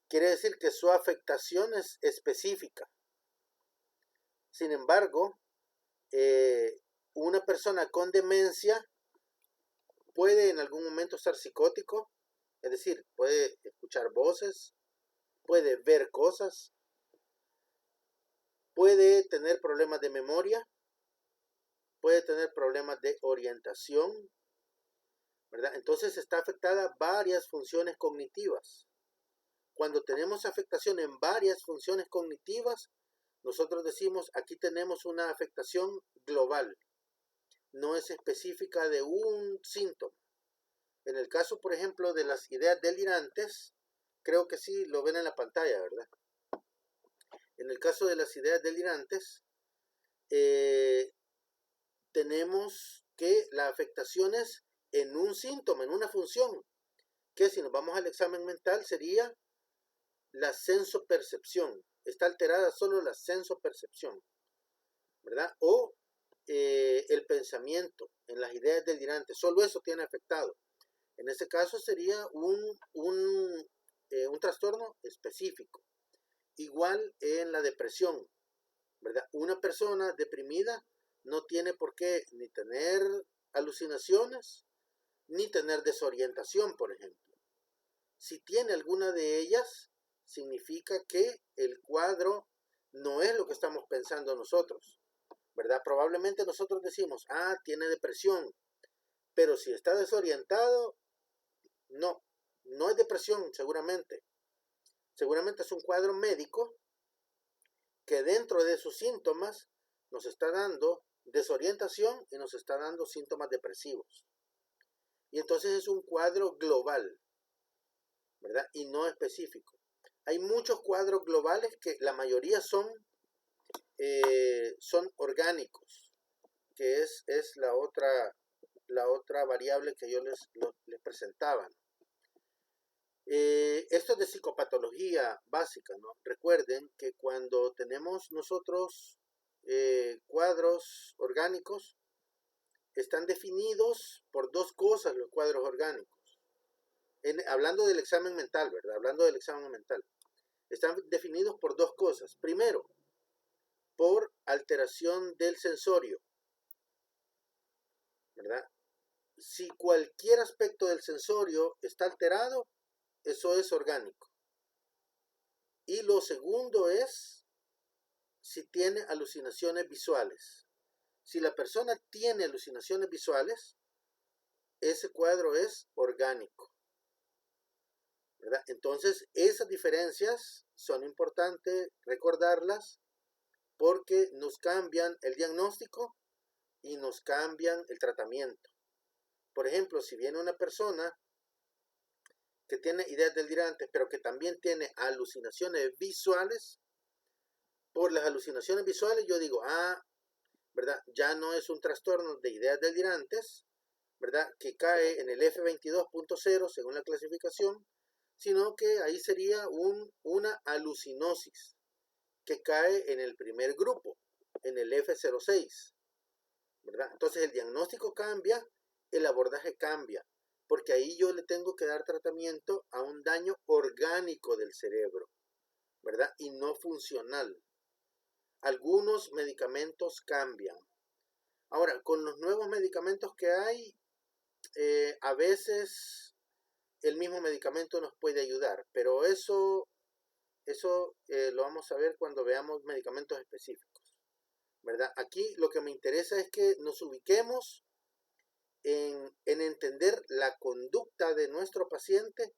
Quiere decir que su afectación es específica. Sin embargo, una persona con demencia puede en algún momento estar psicótico, es decir, puede escuchar voces, puede ver cosas, puede tener problemas de memoria, puede tener problemas de orientación, ¿verdad? Entonces está afectada varias funciones cognitivas. Cuando tenemos afectación en varias funciones cognitivas, nosotros decimos aquí tenemos una afectación global, no es específica de un síntoma. En el caso, por ejemplo, de las ideas delirantes, creo que sí lo ven en la pantalla, ¿verdad? En el caso de las ideas delirantes, tenemos que la afectación es en un síntoma, en una función, que si nos vamos al examen mental sería la sensopercepción. Está alterada solo la sensopercepción, ¿verdad? O el pensamiento en las ideas delirantes, solo eso tiene afectado. En ese caso sería un trastorno específico. Igual en la depresión, ¿verdad? Una persona deprimida no tiene por qué ni tener alucinaciones, ni tener desorientación, por ejemplo. Si tiene alguna de ellas, significa que el cuadro no es lo que estamos pensando nosotros, ¿verdad? Probablemente nosotros decimos, tiene depresión, pero si está desorientado, no es depresión seguramente. Seguramente es un cuadro médico que dentro de sus síntomas nos está dando desorientación y nos está dando síntomas depresivos. Y entonces es un cuadro global, ¿verdad? Y no específico. Hay muchos cuadros globales que la mayoría son orgánicos, que es la otra variable que yo les presentaba. Esto es de psicopatología básica, ¿no? Recuerden que cuando tenemos nosotros cuadros orgánicos, están definidos por dos cosas los cuadros orgánicos. Hablando del examen mental, ¿verdad? Hablando del examen mental. Están definidos por dos cosas. Primero, por alteración del sensorio, ¿verdad? Si cualquier aspecto del sensorio está alterado, eso es orgánico. Y lo segundo es si tiene alucinaciones visuales. Si la persona tiene alucinaciones visuales, ese cuadro es orgánico, ¿verdad? Entonces, esas diferencias son importantes recordarlas porque nos cambian el diagnóstico y nos cambian el tratamiento. Por ejemplo, si viene una persona que tiene ideas delirantes, pero que también tiene alucinaciones visuales, por las alucinaciones visuales yo digo, ¿verdad? Ya no es un trastorno de ideas delirantes, ¿verdad? Que cae en el F22.0 según la clasificación, sino que ahí sería una alucinosis que cae en el primer grupo, en el F06, ¿verdad? Entonces el diagnóstico cambia, el abordaje cambia, porque ahí yo le tengo que dar tratamiento a un daño orgánico del cerebro, ¿verdad? Y no funcional. algunos medicamentos cambian. Ahora, con los nuevos medicamentos que hay, a veces el mismo medicamento nos puede ayudar, pero eso lo vamos a ver cuando veamos medicamentos específicos, ¿verdad? Aquí lo que me interesa es que nos ubiquemos en entender la conducta de nuestro paciente,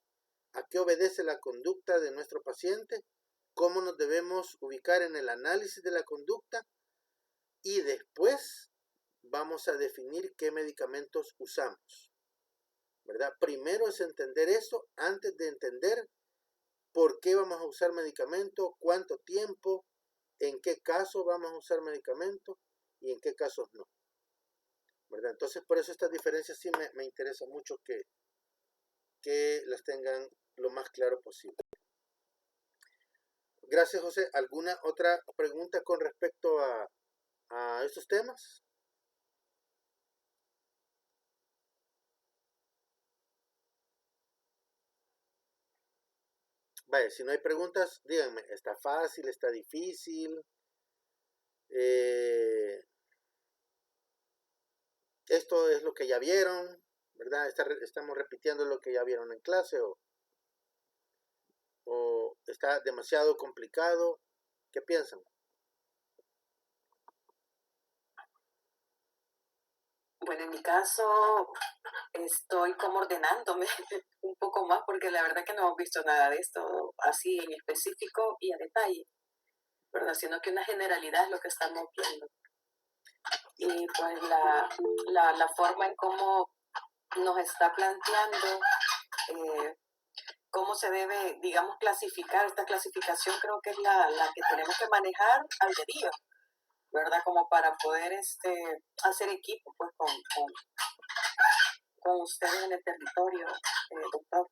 a qué obedece la conducta de nuestro paciente, cómo nos debemos ubicar en el análisis de la conducta y después vamos a definir qué medicamentos usamos, ¿verdad? Primero es entender eso antes de entender por qué vamos a usar medicamento, cuánto tiempo, en qué casos vamos a usar medicamento y en qué casos no, ¿verdad? Entonces, por eso estas diferencias sí me interesa mucho que las tengan lo más claro posible. Gracias, José. ¿Alguna otra pregunta con respecto a estos temas? Vaya, si no hay preguntas, díganme, ¿está fácil, está difícil? Esto es lo que ya vieron, ¿verdad? ¿Estamos repitiendo lo que ya vieron en clase o está demasiado complicado? ¿Qué piensan? Bueno, en mi caso estoy como ordenándome un poco más porque la verdad que no hemos visto nada de esto así en específico y a detalle, ¿verdad? Sino que una generalidad es lo que estamos viendo. Y pues la forma en cómo nos está planteando cómo se debe, digamos, clasificar. Esta clasificación creo que es la que tenemos que manejar al dedillo, ¿verdad? Como para poder hacer equipo pues con ustedes en el territorio, doctor.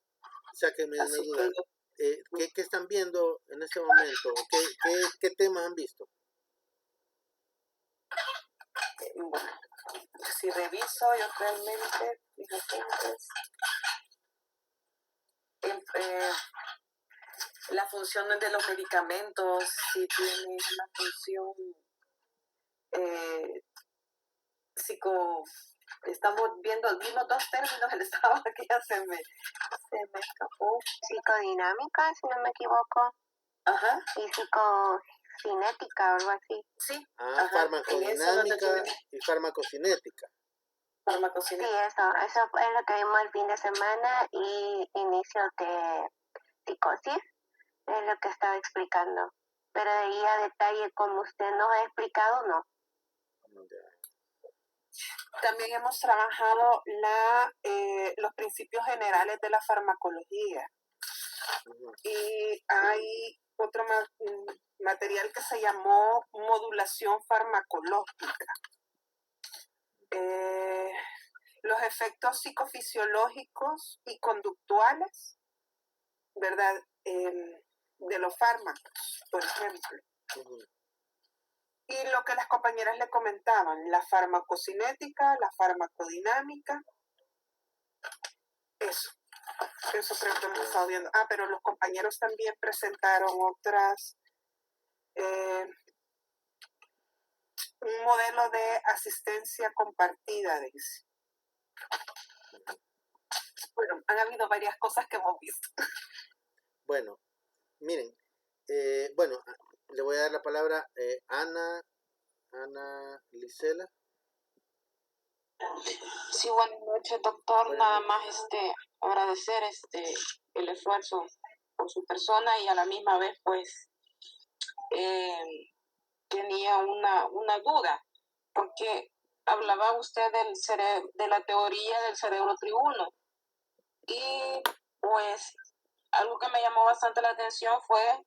Sáquenme una duda. ¿Qué están viendo en este momento? ¿Qué temas han visto? Bueno, si reviso yo realmente, fíjate, las funciones de los medicamentos, si tienen una función estamos vimos dos términos, el estado que ya se me escapó. Psicodinámica, si no me equivoco. Ajá. Y psicocinética o algo así. Sí. Farmacodinámica y farmacocinética. Sí, eso es lo que vimos el fin de semana y inicio de psicosis, es lo que estaba explicando. Pero de ahí a detalle, como usted nos ha explicado, no. También hemos trabajado los principios generales de la farmacología. Y hay otro material que se llamó modulación farmacológica. Los efectos psicofisiológicos y conductuales, ¿verdad? De los fármacos, por ejemplo. Y lo que las compañeras le comentaban, la farmacocinética, la farmacodinámica, eso creo que hemos estado viendo. Pero los compañeros también presentaron otras, un modelo de asistencia compartida, dice. Bueno, han habido varias cosas que hemos visto. Bueno, miren, le voy a dar la palabra a Ana Lisela. Sí, buenas noches, doctor. Nada más agradecer el esfuerzo por su persona y a la misma vez pues tenía una duda porque hablaba usted de la teoría del cerebro tribuno y pues algo que me llamó bastante la atención fue,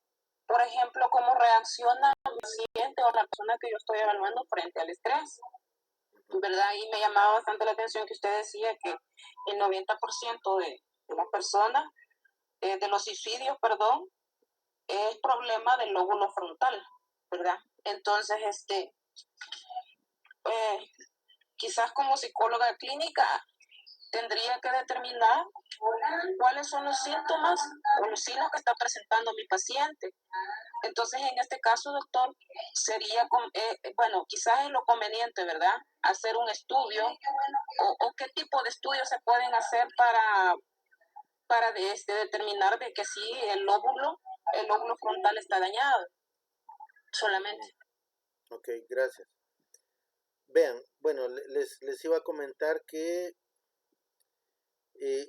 por ejemplo, cómo reacciona el paciente o la persona que yo estoy evaluando frente al estrés, ¿verdad? Y me llamaba bastante la atención que usted decía que el 90% de las personas, de los suicidios, es problema del lóbulo frontal, ¿verdad? Entonces, quizás como psicóloga clínica, tendría que determinar cuáles son los síntomas o los signos que está presentando mi paciente. Entonces, en este caso, doctor, sería, bueno, quizás es lo conveniente, ¿verdad? Hacer un estudio o qué tipo de estudios se pueden hacer para determinar de que sí el lóbulo frontal está dañado. Solamente. Ok, gracias. Vean, bueno, les iba a comentar que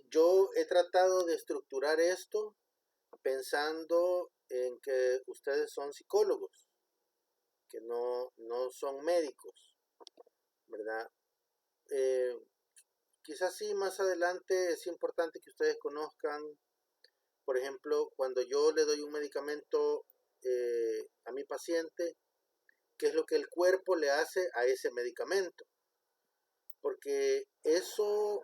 yo he tratado de estructurar esto pensando en que ustedes son psicólogos, que no son médicos, ¿verdad? Quizás sí, más adelante es importante que ustedes conozcan, por ejemplo, cuando yo le doy un medicamento a mi paciente, qué es lo que el cuerpo le hace a ese medicamento, porque eso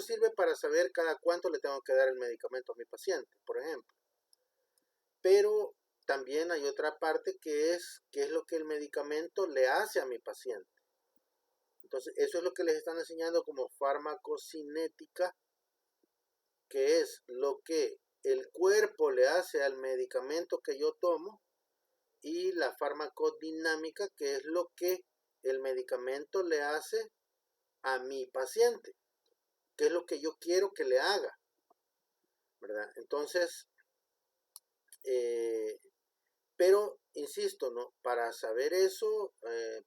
sirve para saber cada cuánto le tengo que dar el medicamento a mi paciente, por ejemplo. Pero también hay otra parte que es qué es lo que el medicamento le hace a mi paciente. Entonces, eso es lo que les están enseñando como farmacocinética, que es lo que el cuerpo le hace al medicamento que yo tomo, y la farmacodinámica, que es lo que el medicamento le hace a mi paciente, que es lo que yo quiero que le haga, ¿verdad? Entonces, pero insisto, ¿no? Para saber eso,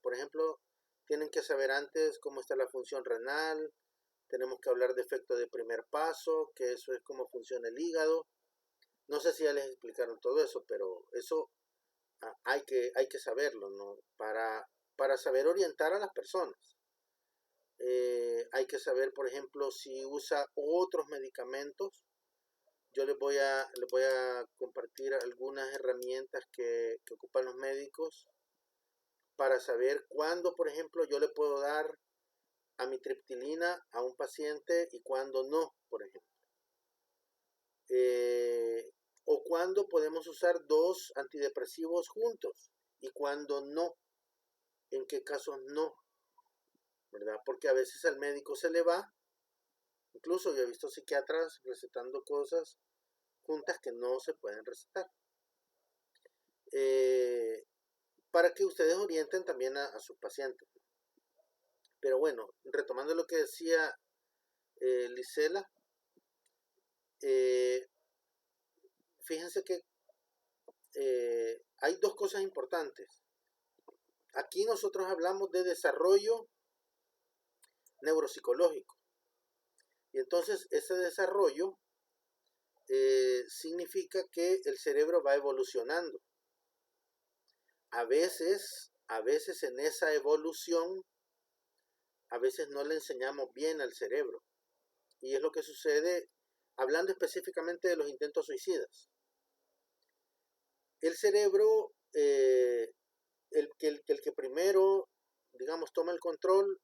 por ejemplo, tienen que saber antes cómo está la función renal, tenemos que hablar de efecto de primer paso, que eso es cómo funciona el hígado. No sé si ya les explicaron todo eso, pero eso hay que saberlo, ¿no? Para saber orientar a las personas. Hay que saber, por ejemplo, si usa otros medicamentos. Yo les voy a compartir algunas herramientas que ocupan los médicos para saber cuándo, por ejemplo, yo le puedo dar amitriptilina a un paciente y cuándo no, por ejemplo. O cuándo podemos usar dos antidepresivos juntos y cuándo no, en qué casos no, ¿verdad? Porque a veces al médico se le va, incluso yo he visto psiquiatras recetando cosas juntas que no se pueden recetar. Para que ustedes orienten también a sus pacientes. Pero bueno, retomando lo que decía Lisela, fíjense que hay dos cosas importantes. Aquí nosotros hablamos de desarrollo neuropsicológico. Y entonces ese desarrollo significa que el cerebro va evolucionando. A veces en esa evolución, a veces no le enseñamos bien al cerebro. Y es lo que sucede, hablando específicamente de los intentos suicidas. El cerebro, el que primero, digamos, toma el control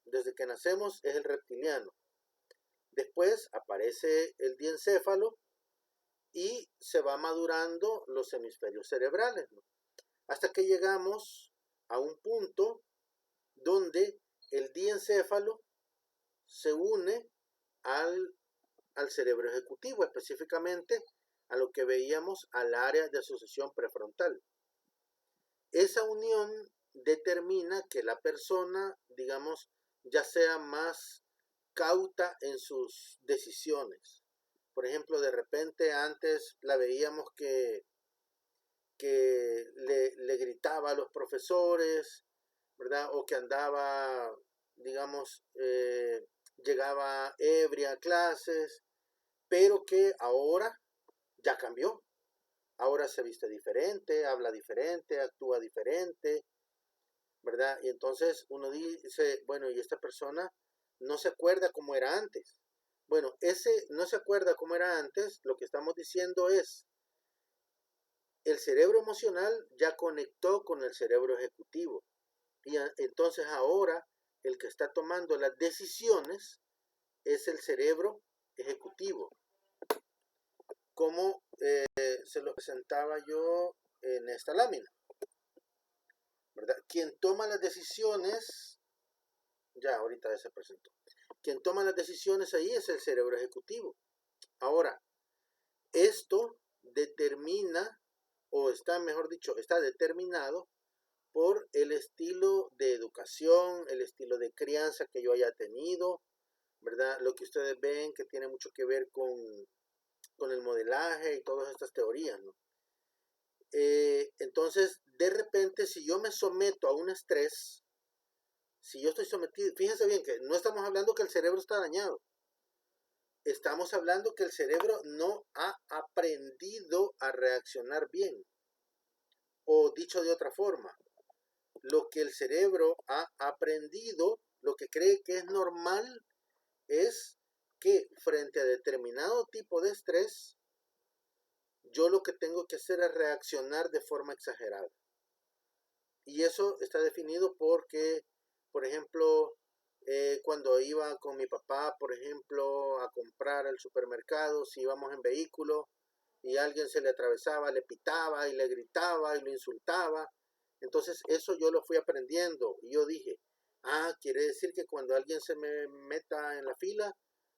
desde que nacemos es el reptiliano. Después aparece el diencéfalo y se va madurando los hemisferios cerebrales, ¿no? Hasta que llegamos a un punto donde el diencéfalo se une al cerebro ejecutivo, específicamente a lo que veíamos al área de asociación prefrontal. Esa unión determina que la persona, digamos, ya sea más cauta en sus decisiones. Por ejemplo, de repente antes la veíamos que le gritaba a los profesores, ¿verdad? O que andaba, digamos, llegaba ebria a clases, pero que ahora ya cambió. Ahora se viste diferente, habla diferente, actúa diferente, ¿verdad? Y entonces uno dice, bueno, y esta persona no se acuerda cómo era antes. Bueno, ese no se acuerda cómo era antes, lo que estamos diciendo es, el cerebro emocional ya conectó con el cerebro ejecutivo. Y entonces ahora el que está tomando las decisiones es el cerebro ejecutivo. Como se lo presentaba yo en esta lámina, ¿verdad? Quien toma las decisiones, ya ahorita se presentó. Quien toma las decisiones ahí es el cerebro ejecutivo. Ahora, esto determina, o está, mejor dicho, está determinado por el estilo de educación, el estilo de crianza que yo haya tenido, ¿verdad? Lo que ustedes ven que tiene mucho que ver con el modelaje y todas estas teorías, ¿no? Entonces, de repente, si yo me someto a un estrés, si yo estoy sometido, fíjense bien que no estamos hablando que el cerebro está dañado, estamos hablando que el cerebro no ha aprendido a reaccionar bien, o dicho de otra forma, lo que el cerebro ha aprendido, lo que cree que es normal, es que frente a determinado tipo de estrés, yo lo que tengo que hacer es reaccionar de forma exagerada. Y eso está definido porque, por ejemplo, cuando iba con mi papá, por ejemplo, a comprar al supermercado, si íbamos en vehículo y alguien se le atravesaba, le pitaba y le gritaba y lo insultaba. Entonces eso yo lo fui aprendiendo y yo dije, quiere decir que cuando alguien se me meta en la fila,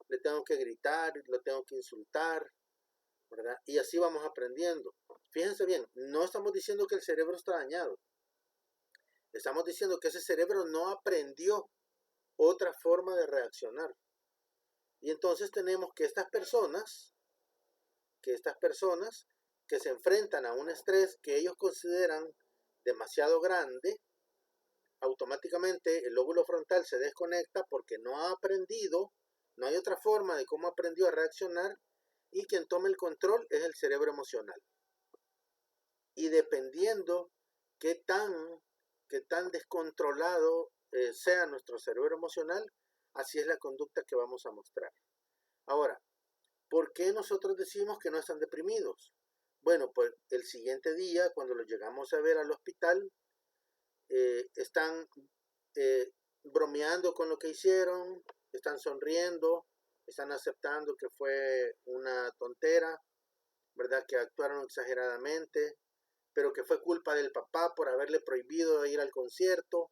le tengo que gritar, lo tengo que insultar, ¿verdad? Y así vamos aprendiendo. Fíjense bien, no estamos diciendo que el cerebro está dañado. Estamos diciendo que ese cerebro no aprendió otra forma de reaccionar. Y entonces tenemos que estas personas que se enfrentan a un estrés que ellos consideran demasiado grande, automáticamente el lóbulo frontal se desconecta porque no ha aprendido, no hay otra forma de cómo aprendió a reaccionar, y quien toma el control es el cerebro emocional. Y dependiendo qué tan descontrolado sea nuestro cerebro emocional, así es la conducta que vamos a mostrar. Ahora, ¿por qué nosotros decimos que no están deprimidos? Bueno, pues el siguiente día, cuando los llegamos a ver al hospital, están bromeando con lo que hicieron, están sonriendo, están aceptando que fue una tontera, ¿verdad? Que actuaron exageradamente, pero que fue culpa del papá por haberle prohibido ir al concierto,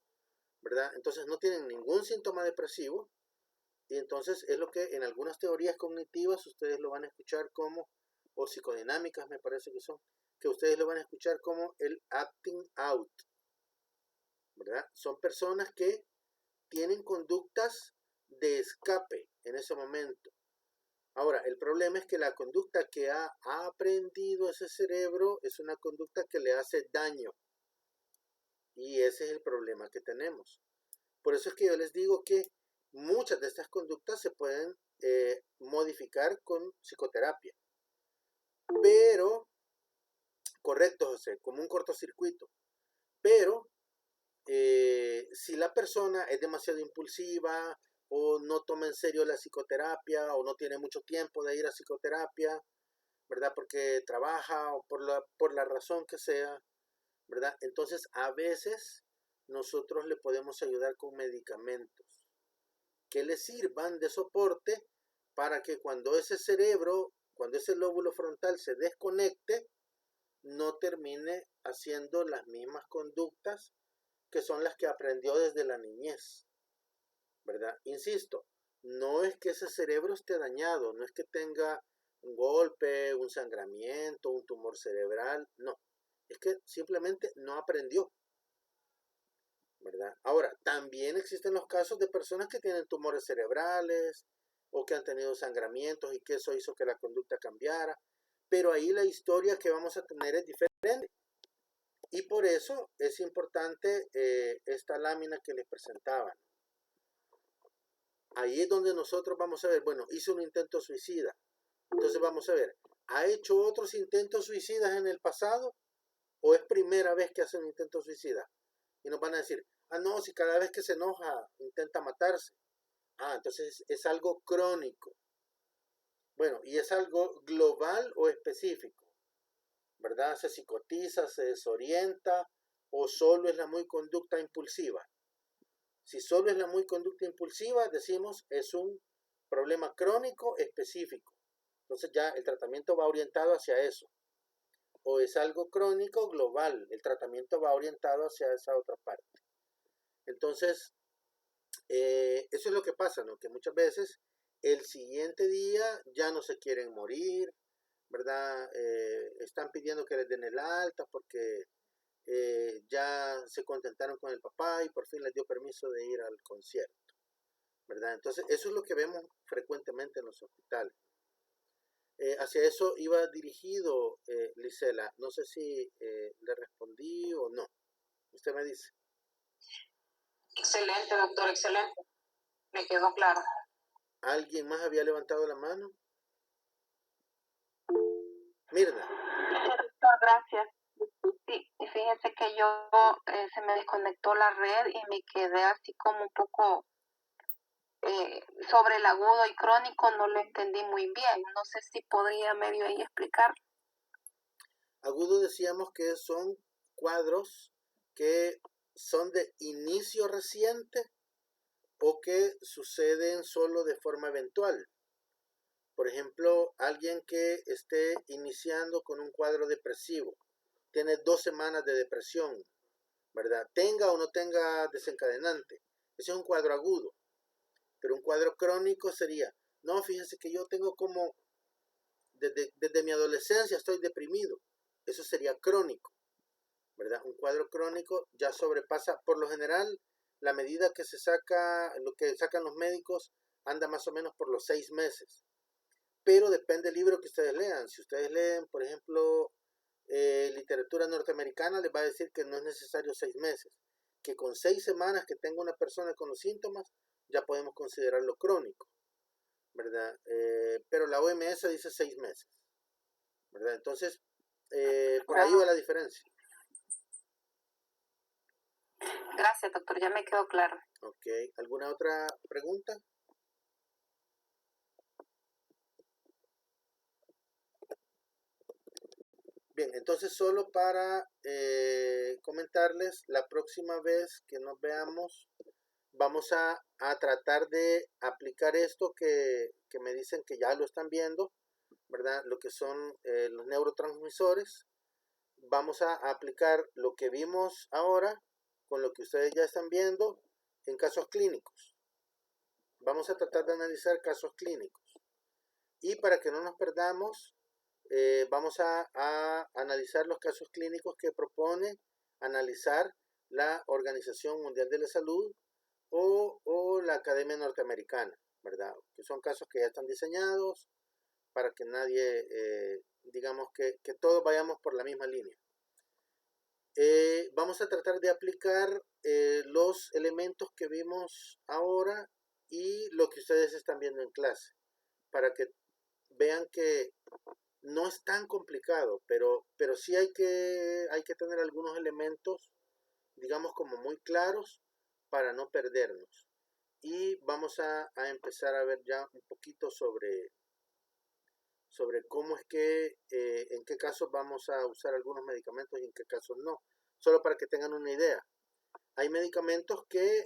¿verdad? Entonces no tienen ningún síntoma depresivo, y entonces es lo que en algunas teorías cognitivas ustedes lo van a escuchar como, o psicodinámicas me parece que son, que ustedes lo van a escuchar como el acting out, ¿verdad? Son personas que tienen conductas de escape en ese momento. Ahora, el problema es que la conducta que ha aprendido ese cerebro es una conducta que le hace daño. Y ese es el problema que tenemos. Por eso es que yo les digo que muchas de estas conductas se pueden modificar con psicoterapia. Pero, correcto, José, como un cortocircuito. Pero, si la persona es demasiado impulsiva, o no toma en serio la psicoterapia, o no tiene mucho tiempo de ir a psicoterapia, ¿verdad? Porque trabaja o por la razón que sea, ¿verdad? Entonces, a veces nosotros le podemos ayudar con medicamentos que le sirvan de soporte para que cuando ese cerebro, cuando ese lóbulo frontal se desconecte, no termine haciendo las mismas conductas que son las que aprendió desde la niñez, ¿verdad? Insisto, no es que ese cerebro esté dañado, no es que tenga un golpe, un sangramiento, un tumor cerebral, no, es que simplemente no aprendió, ¿verdad? Ahora, también existen los casos de personas que tienen tumores cerebrales o que han tenido sangramientos y que eso hizo que la conducta cambiara, pero ahí la historia que vamos a tener es diferente. Y por eso es importante esta lámina que les presentaban. Ahí es donde nosotros vamos a ver, bueno, hizo un intento suicida. Entonces vamos a ver, ¿ha hecho otros intentos suicidas en el pasado? ¿O es primera vez que hace un intento suicida? Y nos van a decir, no, si cada vez que se enoja intenta matarse. Entonces es algo crónico. Bueno, ¿y es algo global o específico? ¿Verdad? ¿Se psicotiza, se desorienta o solo es la muy conducta impulsiva? Si solo es la muy conducta impulsiva, decimos es un problema crónico específico. Entonces ya el tratamiento va orientado hacia eso. O es algo crónico global, el tratamiento va orientado hacia esa otra parte. Entonces, Eso es lo que pasa, ¿no? Que muchas veces el siguiente día ya no se quieren morir, ¿verdad? Están pidiendo que les den el alta porque ya se contentaron con el papá y por fin les dio permiso de ir al concierto, ¿verdad? Entonces, eso es lo que vemos frecuentemente en los hospitales. Hacia eso iba dirigido Lisela. No sé si le respondí o no. Usted me dice. Excelente, doctor, excelente. Me quedó claro. ¿Alguien más había levantado la mano? Mirna. Doctor, gracias. Sí, y fíjese que yo se me desconectó la red y me quedé así como un poco sobre el agudo y crónico, no lo entendí muy bien. No sé si podría medio ahí explicar. Agudo decíamos que son cuadros que son de inicio reciente o que suceden solo de forma eventual. Por ejemplo, alguien que esté iniciando con un cuadro depresivo, tiene 2 semanas de depresión, ¿verdad? Tenga o no tenga desencadenante. Ese es un cuadro agudo. Pero un cuadro crónico sería, no, fíjense que yo tengo como, desde mi adolescencia estoy deprimido. Eso sería crónico, ¿verdad? Un cuadro crónico ya sobrepasa, por lo general, la medida que se saca, lo que sacan los médicos, anda más o menos por los 6 meses. Pero depende del libro que ustedes lean. Si ustedes leen, por ejemplo, literatura norteamericana, les va a decir que no es necesario 6 meses. Que con 6 semanas que tenga una persona con los síntomas, ya podemos considerarlo crónico, ¿verdad? Pero la OMS dice 6 meses, ¿verdad? Entonces, por ahí va la diferencia. Gracias, doctor, ya me quedó claro. Ok, ¿alguna otra pregunta? Bien, entonces solo para comentarles, la próxima vez que nos veamos, vamos a tratar de aplicar esto que me dicen que ya lo están viendo, ¿verdad? Lo que son los neurotransmisores. Vamos a aplicar lo que vimos ahora con lo que ustedes ya están viendo en casos clínicos. Vamos a tratar de analizar casos clínicos. Y para que no nos perdamos, vamos a analizar los casos clínicos que propone analizar la Organización Mundial de la Salud o la Academia Norteamericana, ¿verdad? Que son casos que ya están diseñados para que nadie, digamos que todos vayamos por la misma línea. Vamos a tratar de aplicar los elementos que vimos ahora y lo que ustedes están viendo en clase, para que vean que no es tan complicado, pero sí hay que tener algunos elementos, digamos, como muy claros para no perdernos. Y vamos a empezar a ver ya un poquito sobre cómo es que, en qué casos vamos a usar algunos medicamentos y en qué casos no. Solo para que tengan una idea. Hay medicamentos que,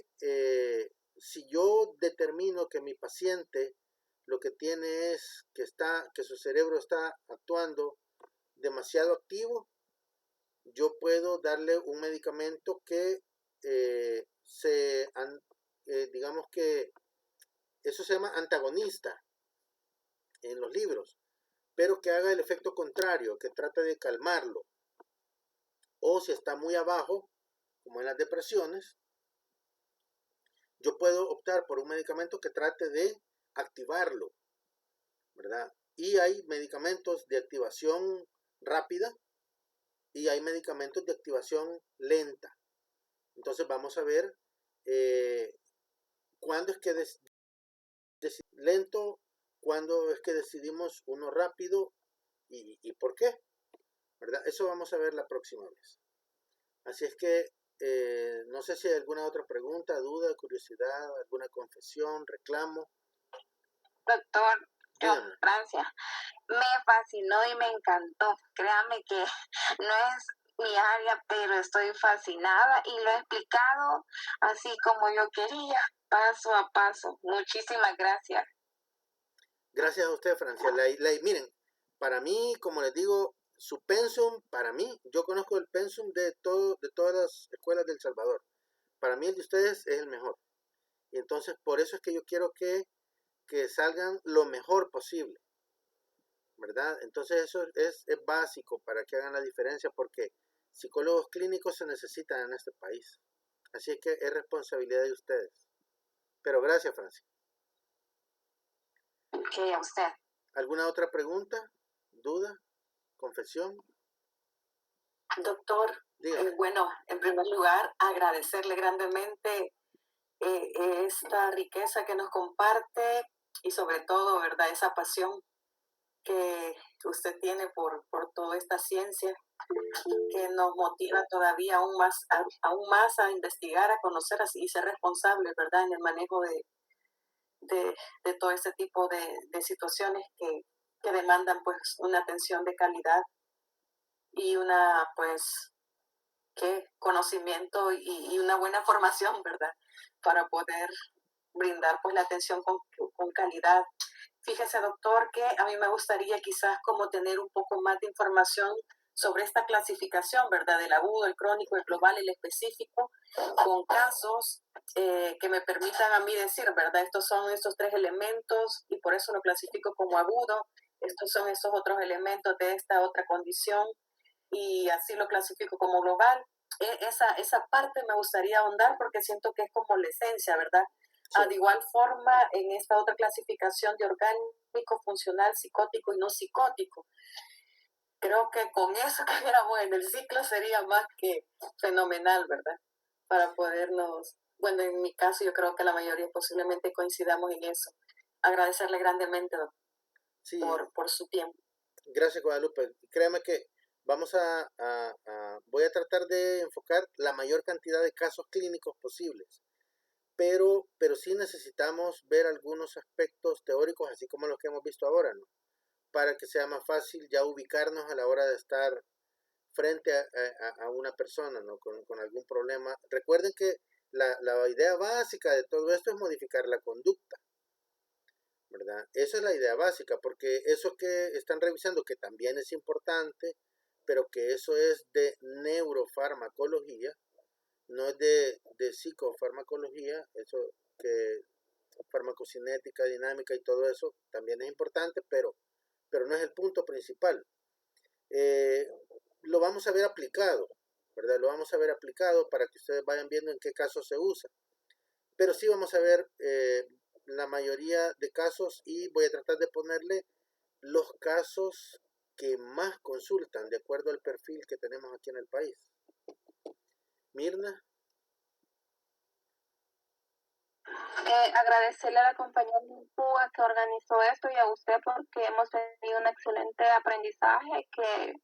si yo determino que mi paciente lo que tiene es que su cerebro está actuando demasiado activo, yo puedo darle un medicamento que digamos que eso se llama antagonista en los libros, pero que haga el efecto contrario, que trate de calmarlo. O si está muy abajo, como en las depresiones, yo puedo optar por un medicamento que trate de activarlo, ¿verdad? Y hay medicamentos de activación rápida y hay medicamentos de activación lenta. Entonces vamos a ver cuándo es que lento, cuándo es que decidimos uno rápido y por qué, ¿verdad? Eso vamos a ver la próxima vez. Así es que no sé si hay alguna otra pregunta, duda, curiosidad, alguna confesión, reclamo. Doctor, yo, Francia, me fascinó y me encantó. Créame que no es mi área, pero estoy fascinada y lo he explicado así como yo quería, paso a paso. Muchísimas gracias. Gracias a usted, Francia. Miren, para mí, como les digo, su pensum, para mí, yo conozco el pensum de todas las escuelas de El Salvador. Para mí el de ustedes es el mejor. Y entonces por eso es que yo quiero que salgan lo mejor posible, ¿verdad? Entonces eso es básico para que hagan la diferencia, porque psicólogos clínicos se necesitan en este país. Así es que es responsabilidad de ustedes. Pero gracias, Francia. Ok, a usted. ¿Alguna otra pregunta? ¿Duda? ¿Confesión? Doctor, bueno, en primer lugar, agradecerle grandemente esta riqueza que nos comparte y sobre todo, ¿verdad?, esa pasión que usted tiene por toda esta ciencia, que nos motiva todavía aún más a investigar, a conocer y ser responsables, ¿verdad?, en el manejo de todo este tipo de situaciones que demandan pues una atención de calidad y una pues conocimiento y una buena formación, ¿verdad?, para poder brindar pues la atención con calidad. Fíjese, doctor, que a mí me gustaría quizás como tener un poco más de información sobre esta clasificación, ¿verdad?, del agudo, el crónico, el global, el específico, con casos que me permitan a mí decir, ¿verdad?, estos son estos 3 elementos y por eso lo clasifico como agudo, estos son estos otros elementos de esta otra condición y así lo clasifico como global. Esa parte me gustaría ahondar porque siento que es como la esencia, ¿verdad? Sí. De igual forma, en esta otra clasificación de orgánico, funcional, psicótico y no psicótico. Creo que con eso que viéramos en el ciclo sería más que fenomenal, ¿verdad? Para podernos, bueno, en mi caso yo creo que la mayoría posiblemente coincidamos en eso. Agradecerle grandemente, doctor, sí, por su tiempo. Gracias, Guadalupe. Créame que voy a tratar de enfocar la mayor cantidad de casos clínicos posibles, pero sí necesitamos ver algunos aspectos teóricos, así como los que hemos visto ahora, ¿no?, para que sea más fácil ya ubicarnos a la hora de estar frente a una persona, ¿no?, con algún problema. Recuerden que la idea básica de todo esto es modificar la conducta, ¿verdad? Esa es la idea básica, porque eso que están revisando, que también es importante, pero que eso es de neurofarmacología, no es de psicofarmacología. Eso que farmacocinética, dinámica y todo eso también es importante, pero no es el punto principal. Lo vamos a ver aplicado, ¿verdad? Lo vamos a ver aplicado para que ustedes vayan viendo en qué casos se usa. Pero sí vamos a ver la mayoría de casos y voy a tratar de ponerle los casos que más consultan de acuerdo al perfil que tenemos aquí en el país. Mirna. Agradecerle a la compañía Cuba que organizó esto y a usted porque hemos tenido un excelente aprendizaje que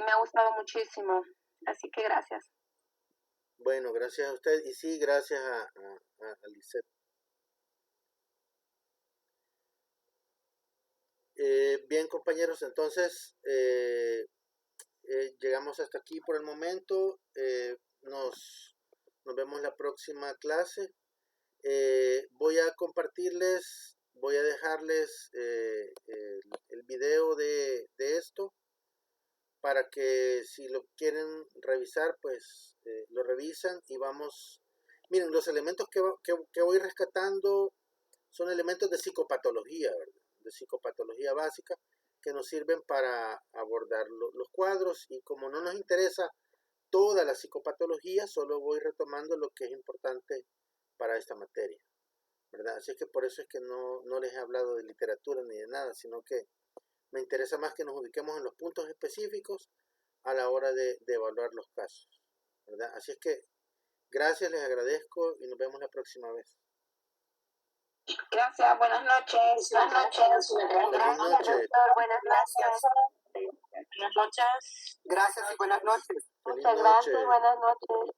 me ha gustado muchísimo. Así que gracias. Bueno, gracias a usted y sí, gracias a Lisette. Bien, compañeros, entonces llegamos hasta aquí por el momento. Nos vemos la próxima clase. Voy a compartirles, voy a dejarles el video de esto para que si lo quieren revisar, pues lo revisan y vamos. Miren, los elementos que voy rescatando son elementos de psicopatología, ¿verdad?, de psicopatología básica, que nos sirven para abordar los cuadros, y como no nos interesa toda la psicopatología, solo voy retomando lo que es importante para esta materia, ¿verdad? Así que por eso es que no les he hablado de literatura ni de nada, sino que me interesa más que nos ubiquemos en los puntos específicos a la hora de evaluar los casos, ¿verdad? Así es que gracias, les agradezco y nos vemos la próxima vez. Gracias, buenas noches. Buenas noches. Gracias, doctor. Buenas noches. Buenas noches. Gracias y buenas noches. Muchas gracias y buenas noches.